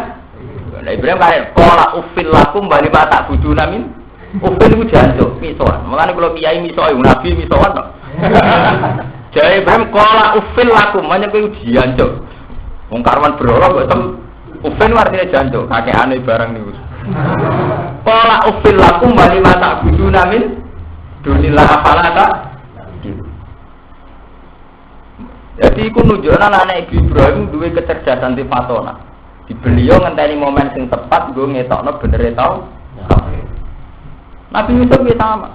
Lah Ibrahim kare qala uffil lakum bali ma tak buduna min. Ufil itu jancuk, misoan. Makanya kalau kiai misoan, nabi misoan no. Jadi Ibrahim kola ufil laku, makanya itu jancuk. Wong karwan berhala betul. Ufil artinya jancuk, kakek aneh barang nih. Kola ufil laku, bali mata budu namin, dunillah apalata. Jadi aku nunjukkan anak Ibrahim dua kecerdasan di Fatona. Di beliau ngenteni momen yang tepat, gue ngetokno bener tau. Nabi Yusuf itu sama.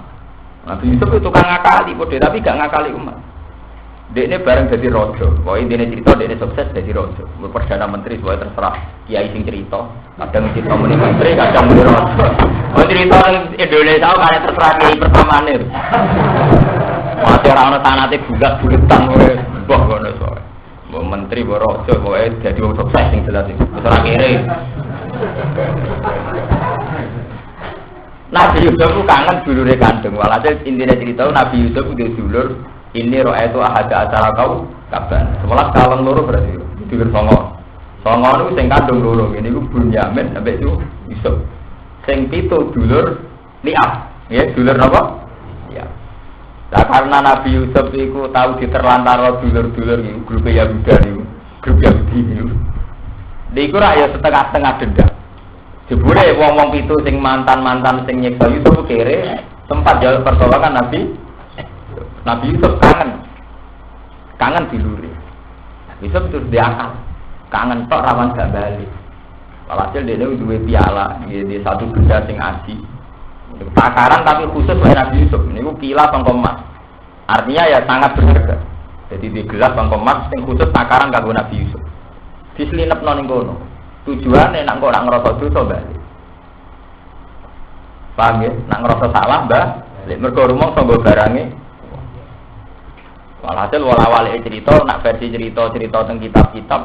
Nabi Yusuf itu tukang ngakali, bodoh, tapi gak ngakali umat. Dia ini bareng jadi rojo. Pokoknya dia cerita, dia ini sukses jadi rojo. Perdana menteri, semuanya terserah. Kiai sing cerita. Kadang cerita muni menteri, kadang muni rojo. Mau cerita Indonesia, karena terserah kiai pertama nih. Masih orang-orang sanatnya bulat-bulatan. Wah, gono soalnya. Mau menteri, mau rojo, pokoknya jadi sukses yang jelas. Terserah kiri. Nabi Yusuf ku kangen dulure kandung. Walhasil intine cerita Nabi Yusuf ku dulur ini ro'aitu ahada acara kau kaban. 11 kaleng loro berarti. Dulur songo. Songo niku sing kandung loro. Ini ku Bunyamin sampai itu Yusuf. Sing pitu dulur Li'ab. Ya, dulur napa? Ya. Nah, karena Nabi Yusuf itu tahu diterlantar dulur-dulur itu grup Yahuda itu, grup Yahudi itu. Niku ra ya setengah-setengah dendam. Jebule wong-wong pitu sing mantan-mantan sing nyeksa Yusuf kere sempat jauh pertolongan Nabi Yusuf kangen diluri. Yusuf terus diangkat. Kangen tok rawan gak balik. Walhasil dene duwe piala di satu benda sing aji. Takaran tapi khusus oleh Nabi Yusuf. Niku kila pangkomas. Artinya ya sangat berharga. Jadi di gelas pangkomas sing khusus takaran kanggo Nabi Yusuf. Dislinepno ning kono. Tujuane nek kok ora ngrasa dosa balik. Paham ya? Nek ngrasa salah, balik. Mergo rumong sanggo barange. Walhasil wala-wale cerita, nak versi cerita teng kitab-kitab.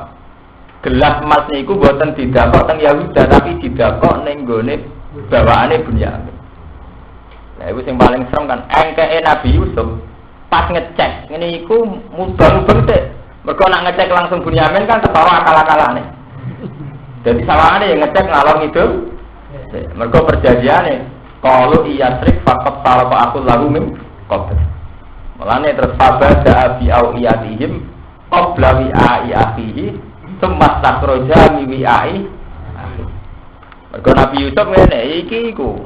Gelas emas niku boten didakok teng Yahuda tapi didakok ning gone bawaane Bunyamin. Lah iku sing paling serem kan engkeke Nabi Yusuf pas ngecek ngene iku mudhang-mudhang sik. Mergo nak ngecek langsung Bunyamin kan ketawa akal-akalane. Jadi sawangane yang ngecek ngalor ngidul. Mergo perjanjiane qalu iyasrik faqat talafa aqul lahu min qabl. Mulane terus sabada bi awiyatihim qabla wi'ai akhihi sempat takroja miwi'ai. Mergo Nabi Yusuf ngene iki iku.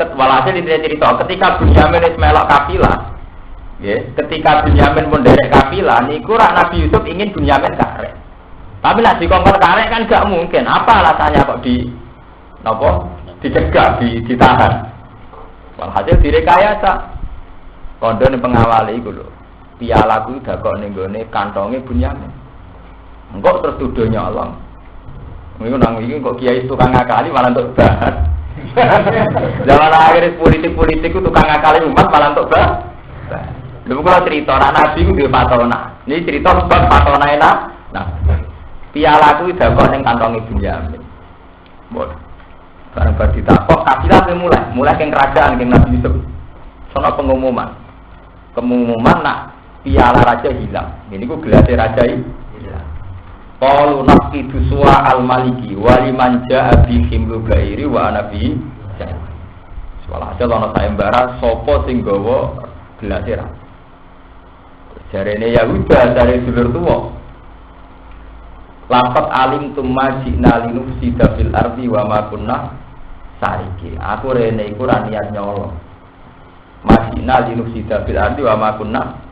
Walhasil cerita ketika Bunyamin wis melok kafilah. Nggih, ketika Bunyamin pun derek kafilah niku rak Nabi Yusuf ingin Bunyamin karek. Tapi nek dikongkon karek kan gak mungkin. Apa alasannya kok dicegah, ditahan. Walhasil direkayasa. Kondone pengawali iku lho. Pialaku dakok ning gone kantonge Bunyamin. Engkau terus tuduh nyolong. Mungkin nang iki kok kiai tukang ngakali malah untuk bahan. Zaman akhir politik itu tukang ngakali umat malah untuk bahan. Lha kok cerita Nabi ku dhewe patona. Ini cerita sebab patona enak. Nah, pialaku dakok ning kantonge Bunyamin. Mbok. Bareng bar ditakok kafilah mulai keng kerajaan keng Nabi Yusuf. Sono pengumuman. Pengumuman nak piala raja hilang. Ini ku gelasé raja hilang. Qalu naqidu suwa al-maliki waliman ja'a bi himlu gairi wa nabi. Walhasil ana sayembara sapa sing gawa gelase ra. Jarene Yahuda dari dulur tuwa. Lafat alim tumma jina linufsida fil ardi wa ma kunna sariki. Aku rene iku ra niat nyolong. Masina linufsida fil ardi wa ma kunna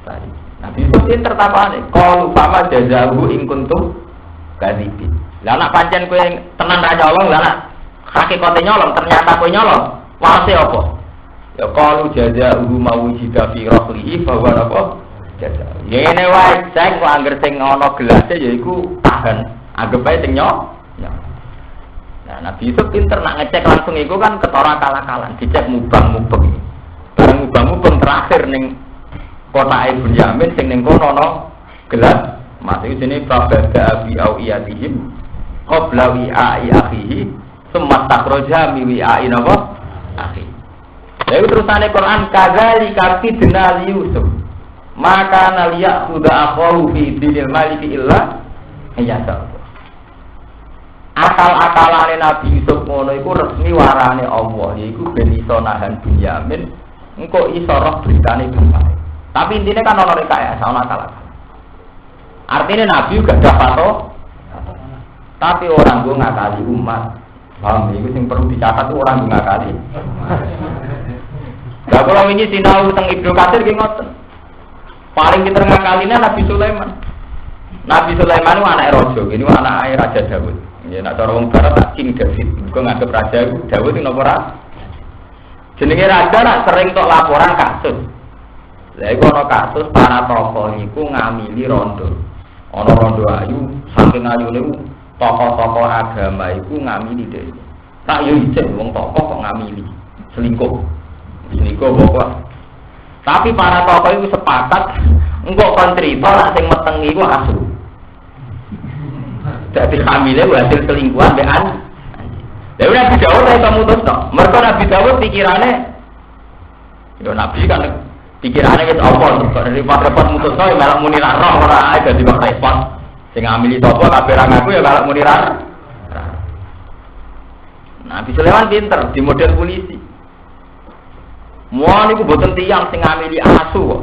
sariki. Nabi Yusuf ini tertapane, kalau sama jazahu ing kuntum kadibin. Lah nak pancen kowe tenan ra nyolong, lah nak hakikate nyolong, ternyata kowe nyolong. Wase apa? Ya kalau jazahu mawujida fi rahlihi bahwa apa? Jazahu. Ngene wae cek kok angger sing ana gelase ya iku tahan. Anggap ae sing nyolong. Nah, Nabi Yusuf pinter nak ngecek langsung iku kan ketara akal-akalan, dicek mubang-mubeng. Bareng mubang-mubeng terakhir ning kota Bunyamin sing ning kono ana gelas masih sini babada bi awiyatihim qabla wi'ai akhihi summa takhraja mi wi'ai napa akhi. Lha terusane Quran kadzalika fidna Yusuf maka naliya sudah akharu fi dinil maliki illa ayasa. Akal-akalane Nabi Yusuf ngono iku resmi warane Allah yaiku ben iso nahan Bunyamin engko iso roh beritane bapak. Tapi intinya kan ono rekayasa, ono akal-akal. Artinya Nabi juga dapat toh. Tapi orang gue ngakali umat. Paham? Itu yang perlu dicatat itu orang gue ngakali. Nah kalau ini sinau tentang Ibnu Katsir ki ngoten. Paling kita ngakalinya Nabi Sulaiman. Nabi Sulaiman itu anak raja, ini anak Raja Daud. Ya nak cara wong barat tak King David. Gue nganggep Raja Daud itu napa ra? Jenenge raja nak sering tok laporan kasus. Lha iku ana kasus para tokoh niku ngamili rondo. Ana rondo ayu, saking ayune tokoh-tokoh agama iku ngamili dhewe. Tak yo ijek wong tokoh kok ngamili, selingkuh. Selingkuh pokok. Tapi para tokoh itu sepakat engko kon crita nek sing meteng iku asu. Dadi hamile hasil selingkuhan mbekan. Lha Nabi Dawud iso mutusno. Mergo Nabi Dawud pikirane yo Nabi kan pikirane wis apa kok repot-repot mutusno ya malah muni ra roh ora dadi kok repot. Sing ngamili sapa kabeh ra ngaku ya malah muni ra. Nabi Sulaiman pinter di model polisi. Muan iku boten tiyang sing ngamili asu kok.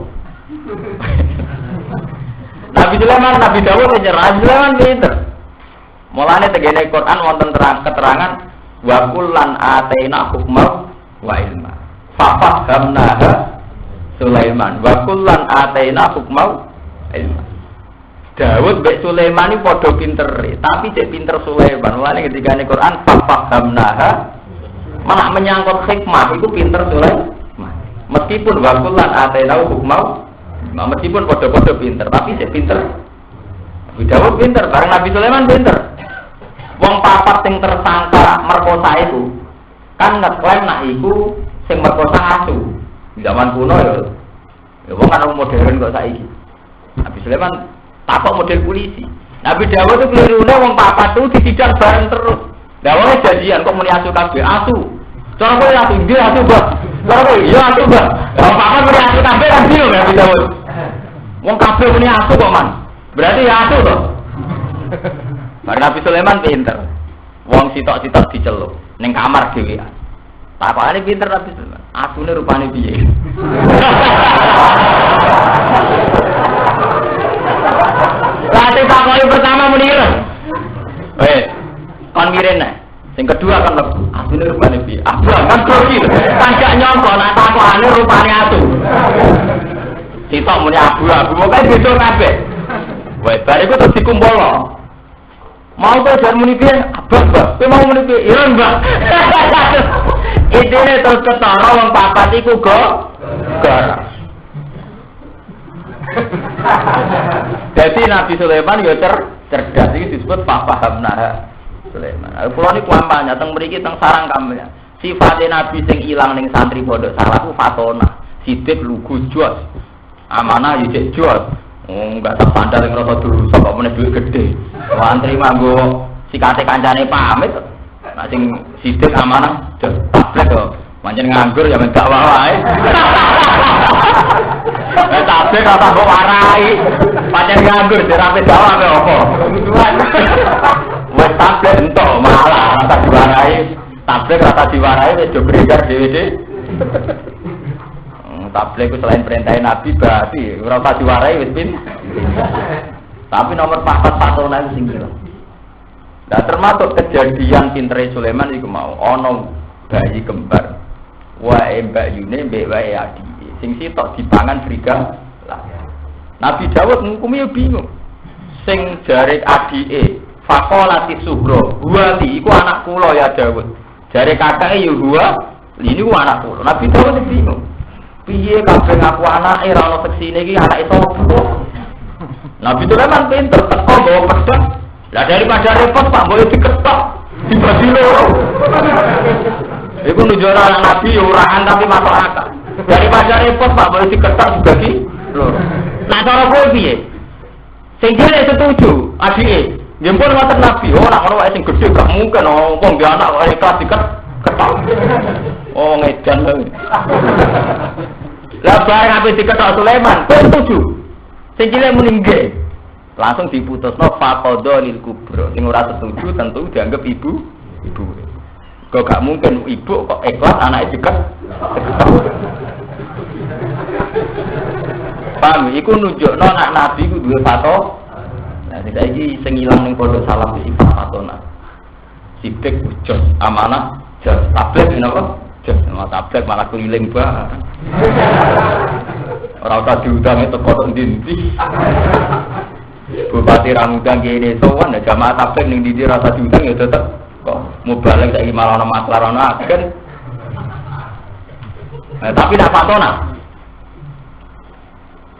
Nabi Sulaiman, Nabi Dawud nyerah, Sulaiman pinter. Mulane tegene Quran wonten keterangan wa kullan ataina hukma wa ilma. Fafahamnaha Sulaiman wa kullan ataina hukma wa ilma. Dawud mbek Sulaiman iki padha pinter, tapi cek pinter Sulaiman. Mulane ketika ning Quran fafahamnaha malah menyangkut hikmah iku pinter Sulaiman. Meskipun wa kullan ataina hukma meskipun podo-podo pinter, tapi cek pinter. Nabi Dawud pinter, bareng Nabi Sulaiman pinter. Wong papat sing tersangka merkosa itu kan ngeklaim nak iku sing merkosa asu. Zaman kuno ya wong kan modern kok saiki. Nabi Sulaiman takok model polisi. Nabi Dawud itu kelirune wong papat itu disidang bareng terus. Lah wong janjian kok muni asu kabeh asu. Cara kowe asu ndi asu, Mbak? Cara kowe iya asu, Mbak. Wong papat muni asu kabeh kan bingung Nabi Dawud. Wong kabeh muni asu kok, Man. Berarti ya asu to. Bar Nabi Sulaiman pinter. Wong sitok-sitok diceluk ning kamar dhewean. Takokane pinter Nabi Sulaiman. Asune rupane piye? Lati takoki pertama muni ireng. Kon mirene. Sing kedua kan lebu. Asune rupane piye? Abu kan grogi. Kan gak nyangka nek takokane rupane asu. Sitok muni abu-abu pokoke beda kabeh. Wes bar iku terus dikumpulno. Mau kok jar muni piye? Abah, Mbak. Kowe mau muni piye? Iya, Mbak. Idene terus ketara wong papat iku garas. Jadi Nabi Sulaiman ya cerdas iki disebut fahamna Sulaiman. Kula niku kampanye teng mriki teng sarang kampanye. Sifate Nabi sing ilang ning santri pondok salah ku fatona. Sidik lugu jos. Amanah yo cek jos. Enggak tak pandang yang rasa dulu, kok meneh duit gede. Wantri manggo sikate kancane pamit. Nek sing sidik amanah tablek kok. Pancen nganggur ya mendak wae. Tablek ora kok warai. Pancen nganggur dirape dawa ape opo. Wes tablek entuk malah rasa diwarai. Tablek rasa diwarai wis do beredar dhewe-dhewe. Tablek itu selain perintah Nabi berarti ora usah diwarai wis pin. Tapi nomor 4 patona itu sing kira. Nah termasuk kejadian pintere Sulaiman iku mau ana bayi kembar. Wae Mbak Yune mbek wae Adi. Sing sitok dipangan frika lah. Nabi Dawud ngukumi bingung. Sing jare adike faqolati suhro. Huwati iku anak kula ya Dawud. Jare kakake ya huwa, ini ku anak kula. Nabi Dawud bingung. Piye kabeh ngaku anake ra ono seksine iki anake sapa? Nabi Sulaiman pinter teko bawa pedang. Lah daripada repot Pak boleh diketok dibagi loro. Iku nunjuk anak Nabi uraan tapi masuk akal. Daripada repot Pak boleh diketok dibagi loro. Nah cara kowe piye? Sing dhewe setuju, adike. Nggih ngoten Nabi, ora ono wae sing gedhe gak mungkin wong ge anak wae kelas diketok. Oh ngedan lho. Lah bareng ape diketok Sulaiman, kowe setuju. Sing cilik muni nggih. Langsung diputusno faqadha lil kubra. Sing ora setuju tentu dianggap ibu. Kok gak mungkin ibu kok ikhlas anake diketok. Paham, iku nunjukno anak Nabi ku duwe fato. Nah, saiki sing ilang ning pondok salaf iki fatona. Sidik ujos amanah, jas tablet napa? Jas nama tablet malah keliling banget. Ora usah diundang itu kok ndi-ndi. Bupati Ramudang kene sowan jamaah tablet ning ndi rasa diundang ya tetep kok mubalek saiki malah ana masalah ana agen. Nah, tapi nak fatona.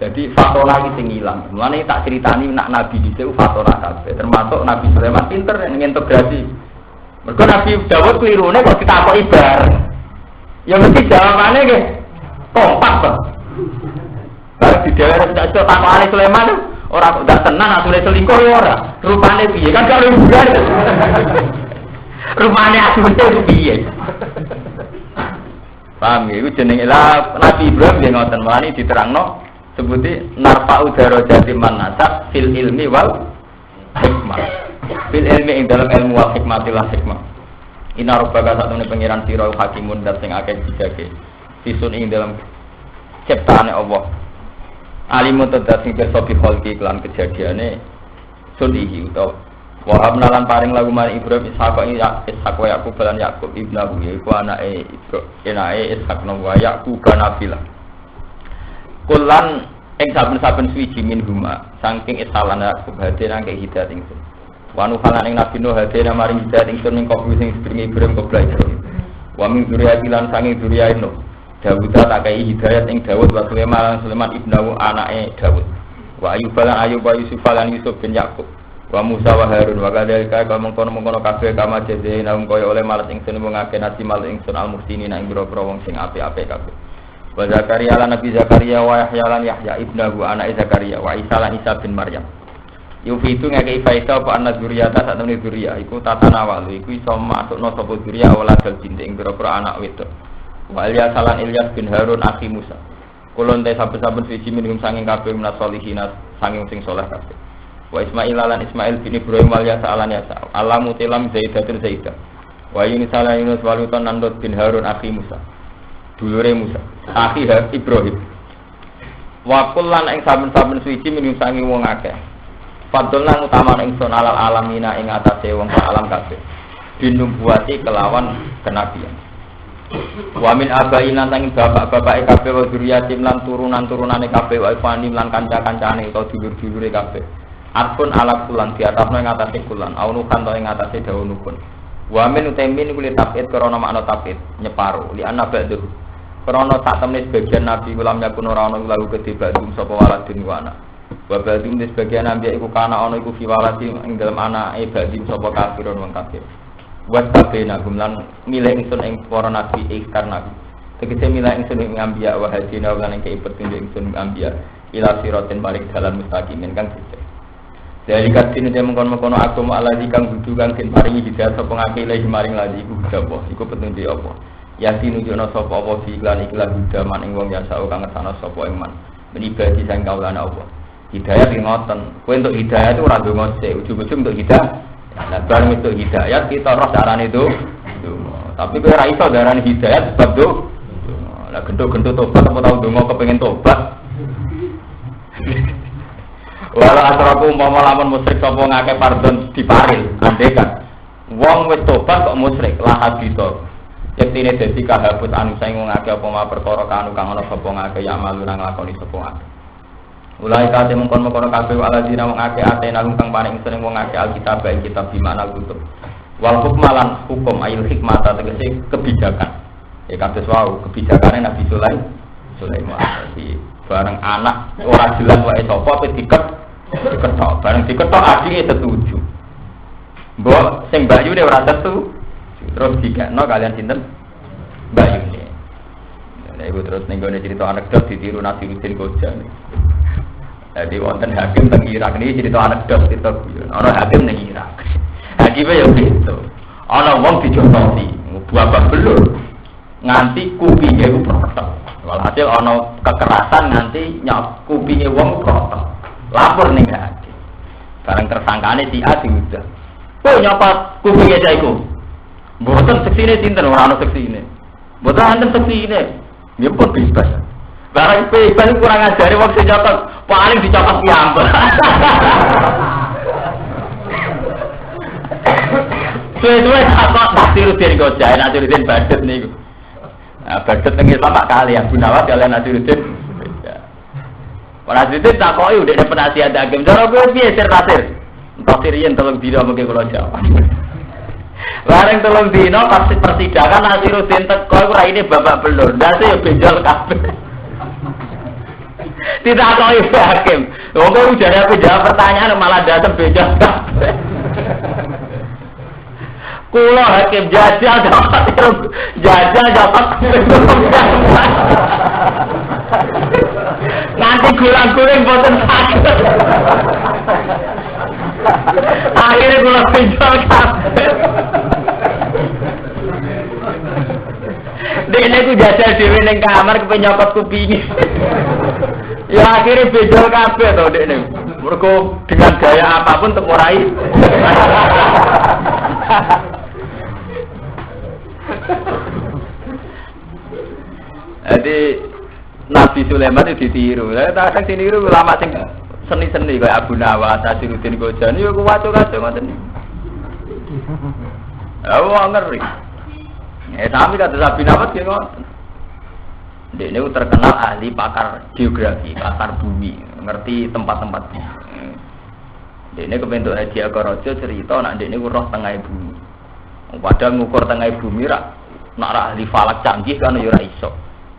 Jadi fatona iki sing ilang. Mulane tak critani nak nabi dhisik fatona kabeh, termasuk Nabi Sulaiman pinter ngintegrasi. Mergo Nabi Dawud klirune kok ditakoki bareng. Ya mesti jawabane nggih kompak kok. Bar di daerah tak takokane Sulaiman ora ndak tenan asune selingkuh ya ora. Rupane piye kan karo hiburan. Rumane asune piye? Paham ya, itu jenenge lah Nabi Ibrahim yang ngoten wani diterangno sebuti narfa udara jati manasab fil ilmi wal hikmah. Fil ilmi ing dalam ilmu wal hikmatilah hikmah. Inna rabbaka satune pangeran sira hakimun dat sing akeh bijake. Fisun ing dalam ciptaane Allah. Alimun tedat sing pirsa bi kholqi lan kejadiane sudihi utawa wa hamnalan paring lagu marang Ibrahim Ishaq wa Yakub lan Yakub ibnahu yaiku anake Ishaq wa Yakub nabilah. Kulan ing saben-saben suwiji min huma saking isalan Yakub hadena ke hidayah ingsun. Wa nuhalan ing nabi Nuh hadena maring hidayah ingsun ing kabeh sing sedherenge Ibrahim kobra Ibrahim. Wa min dzurriyyati lan saking dzurriyyah Nuh. Dawud tak kei hidayat ing Dawud wa Sulaiman ibnahu anake Dawud. Wa Ayyub lan Ayyub wa Yusuf lan Yusuf bin Yakub. Wa Musa wa Harun wa kadzalika kaya mengkono-mengkono kabeh kama jazina kaya oleh malat ingsun mungake nasi mal ingsun al-muhsinin ing boro-boro wong sing apik-apik kabeh. Wa Zakaria lan Nabi Zakaria wa Yahya lan Yahya ibnahu anake Zakaria wa Isa lan Isa bin Maryam. Yufitu ngake faida apa ana dzurriyata satune dzurriyah iku tatanawal iku iso masukno sapa dzurriyah waladal jin ing boro-boro anak wedok. Wa Ilyas lan Ilyas bin Harun akhi Musa. Kulon te saben-saben siji minum sanging kabeh menas solihin sanging sing saleh kabeh. Wa Ismail lan Ismail bin Ibrahim wal Yasa lan Yasa. Alamu tilam Zaidatun Zaidah. Wa Yunus lan Yunus walutan Nandot bin Harun akhi Musa. Dulure Musa. Akhi Ibrahim. Wa kullan ing saben-saben suci minum sanging wong akeh. Fadlan utama ingsun alal alamina ing atase wong alam kabeh. Binubuwati kelawan kenabian. Wa min abaina sanging bapak-bapake kabeh wa dzurriyyatim lan turunan-turunane kabeh wa ikhwanim lan kanca-kancane utawa dulur-dulure kabeh. Atpun ala kulan di atasnya ing atase kulan, aunukan to ing atase daunukun. Wa min utamin kulit tabid krana makna tabid nyeparo li ana ba'du. Krana sak temne sebagian nabi ulam yakun ora ana lalu kedhe badum sapa waladun wa ana. Wa badum di sebagian nabi iku kana ana iku fi waladin ing dalem anake badum sapa kafirun wong kafir. Wa tabena gumlan milih ingsun ing para nabi ikar nabi. Tegese milih ingsun ing ambiya wa hadina lan ing petunjuk ingsun ambiya ila siratin balik dalan mustaqimin kang sesuk. Dari katin dia mengkono-mengkono agama alazi kang budu kang den paringi hidayah sapa ngake ilahi maring lazi iku apa iku petunjuk apa yasin nunjukna sapa apa fi iklan hudaman ing wong yang sak kang ngersano sapa iman menibadi sang kaulane apa hidayah ki ngoten kowe entuk hidayah itu ora ndonga sik ujug-ujug entuk hidayah nah bareng entuk hidayah kita roh darane itu tapi kowe ora iso darane hidayah sebab do lah gendho-gendho tobat apa tau ndonga kepengin tobat wala asraku umpama lamun musyrik sapa ngake pardon diparil andekan wong wis tobat kok musyrik lah habito yektine dadi kahabut anu saing wong ngake apa ma perkara kanu kang ana sapa ngake ya malu nang lakoni sapa ngake ulai kate mengkon-mengkon kabeh waladina wong ngake atena kang paring sering wong ngake alkitab bae kitab di mana kutub wal hukmalan hukum ayil hikmata tegese kebijakan ya kados wau kebijakane Nabi Sulaiman iki bareng anak ora jelas wae sapa pe diketok bareng diketok adike setuju mbok sing Bayu ora setuju terus dikekno kalian sinten Bayu ne lha iku terus ning gone cerita anekdot ditiru Nasiruddin Koja jadi wonten hakim teng Irak niki cerita anekdot cerita guyon ana hakim ning Irak hakime ya gitu ana wong dijotosi buah belur nganti kupinge ku protok walhasil ana kekerasan nganti nyok kupinge wong protok lapor ning hakim bareng tersangkane si A diudah kok nyopot kupinge cah iku mboten seksine sinten ora ana seksine mboten enten seksine ya pun bebas bareng bebas kurang ngajari wong sing nyopot paling dicopot piyambak suwe-suwe takok Nasiruddin Koja Nasiruddin Badet niku Badet tengil Pak kali ya Gunawan kalian Nasiruddin Nasiruddin takoki udah penasihat hakim cara kowe piye sir tasir entuk siriyen tolong dina mengke kula jawab bareng tolong dina pas persidangan Nasiruddin teko iku raine babak belur ndase ya benjol kabeh ditakoki hakim wong kok ujare aku jawab pertanyaan malah dateng benjol kabeh kula hakim jajal dapat nanti gulang-guling boten sakit akhirnya kula pinjol kabeh Dene ku jajal dhewe ning kamar kepenyokot kupinge. Ya akhirnya bejol kabeh to dekne. Mergo dengan gaya apapun untuk murai. Jadi Nabi Sulaiman itu ditiru. Kadang ditiru ulama sing seni-seni kayak Abu Nawas, Asiruddin Ghazali yo kuwaco-kaco ngoten. Wah ngeri. Sami kata Abu Nawas ki ngoten. Dia terkenal ahli pakar geografi, pakar bumi, ngerti tempat-tempat bumi. Dia kebentuk Hadiah Karaja cerita nak dia roh tengah bumi. Padahal ngukur tengah bumi rak nak ahli falak canggih kan yo ora iso.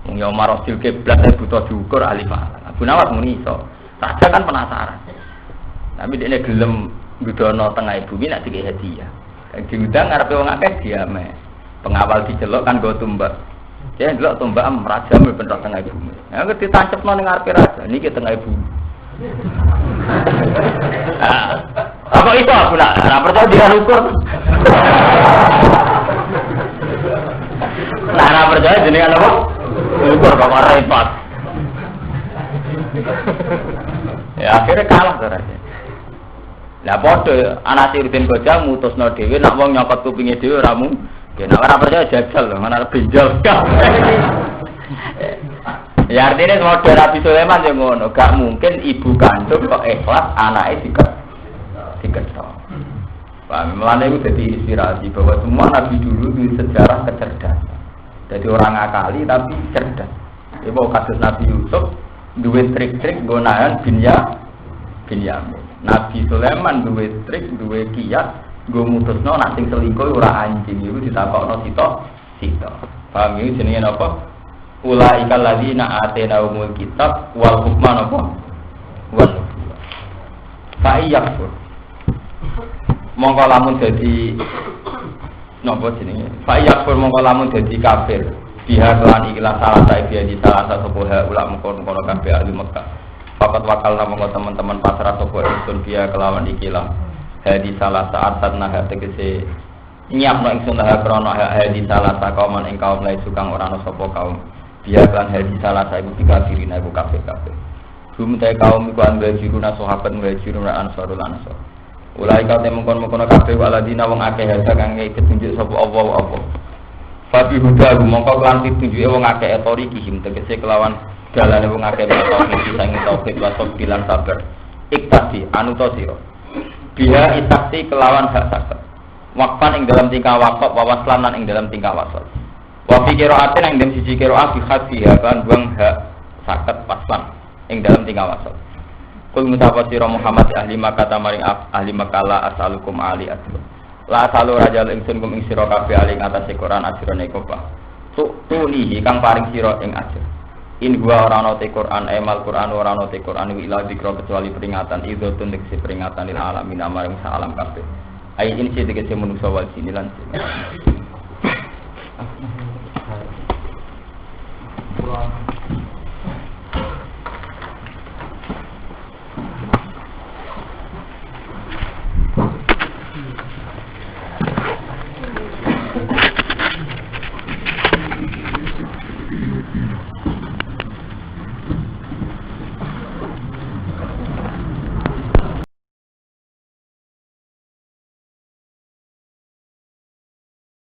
Wong yo marosil kiblat butuh diukur ahli falak. Abu Nawas muni iso. Saja kan penasaran. Tapi dia gelem nggudono tengah bumi nak dikek hadiah. Diundang ngarepe wong akeh diame. Pengawal diceluk kan nggo tumbak. Ya ndelok tombak raja mbentuk tengah bumi. Ya ditancapno ning ngarepe raja niki tengah bumi. Apa itu aku nak? Ora percaya dia ukur. Nah, ora percaya jenengan apa? Ukur kok repot. Ya akhirnya kalah to raja. Lah padha anak Siruddin Ghazali mutusno dhewe nak wong nyokot kupinge dhewe ora mung. Ya nek ora percaya jajal lho, ana benjol. Ya artinya model Nabi Sulaiman yang ngono, gak mungkin ibu kandung kok ikhlas anaknya diketok. Paham? Mulane itu jadi inspirasi bahwa semua nabi dulu di sejarah kecerdasan. Jadi orang akali tapi cerdas. Ibu kasus Nabi Yusuf duwe trik-trik nggonahan Binyamin. Nabi Sulaiman duwe trik, duwe kiat nggo mutusno nek sing selingkuh ora anjing iku ditakokno sito. Paham iki jenenge apa? Ulaikal ladzina atainahumul kitab wal hukma apa? Wal fa'iyyakfur. Mongko lamun dadi napa jenenge? Fa'iyyakfur mongko lamun dadi kafir. Biha lan ikhlas salah sae di salah satu ulama kono kabeh ahli Mekah. Fakat wakal namung teman-teman pasrah sapa ingsun biha kelawan ikilah. Hadi salah saat tanah tegese nyiapno ingsun ha krana hadi salah kaum ing kaum lain sukang ora ana sapa kaum. Biarkan hadi salah saya ketika diri naik kafe. Belum tahu kaum iku anggere jiruna sahabat mulai jiruna ansarul ansar. Ulai kate mengkon-mengkon kafe waladina wong akeh hada kang petunjuk sapa apa. Fabi huda mongko lan pitunjuke wong akeh etori kihim tegese kelawan dalane wong akeh tauhid sing tauhid wasok bilan sabar. Iktasi anuta sira. Biha itaksi kelawan hak saket. Wakfan ing dalam tingkah wakaf wawaslan lan ing dalam tingkah wasal. Wa fi qira'atin ing dalam siji qira'ah bi khadfiha kan buang hak saket paslan ing dalam tingkah wasal. Kul mutafasir Muhammad ahli Makkah maring ahli Makkah asalukum ali asal. La asalu rajal ingsun kum ing sira kabeh ali ing atase Quran ajrone kopah. Tulihi kang paring sira ing ajr. In gua ora ana te Quran emal Quran ora ana te Quran ila dikra kecuali peringatan idzatun tegese peringatan lil alamin amaring sa alam kabeh. Ai ini sing tegese manusa wal jin lan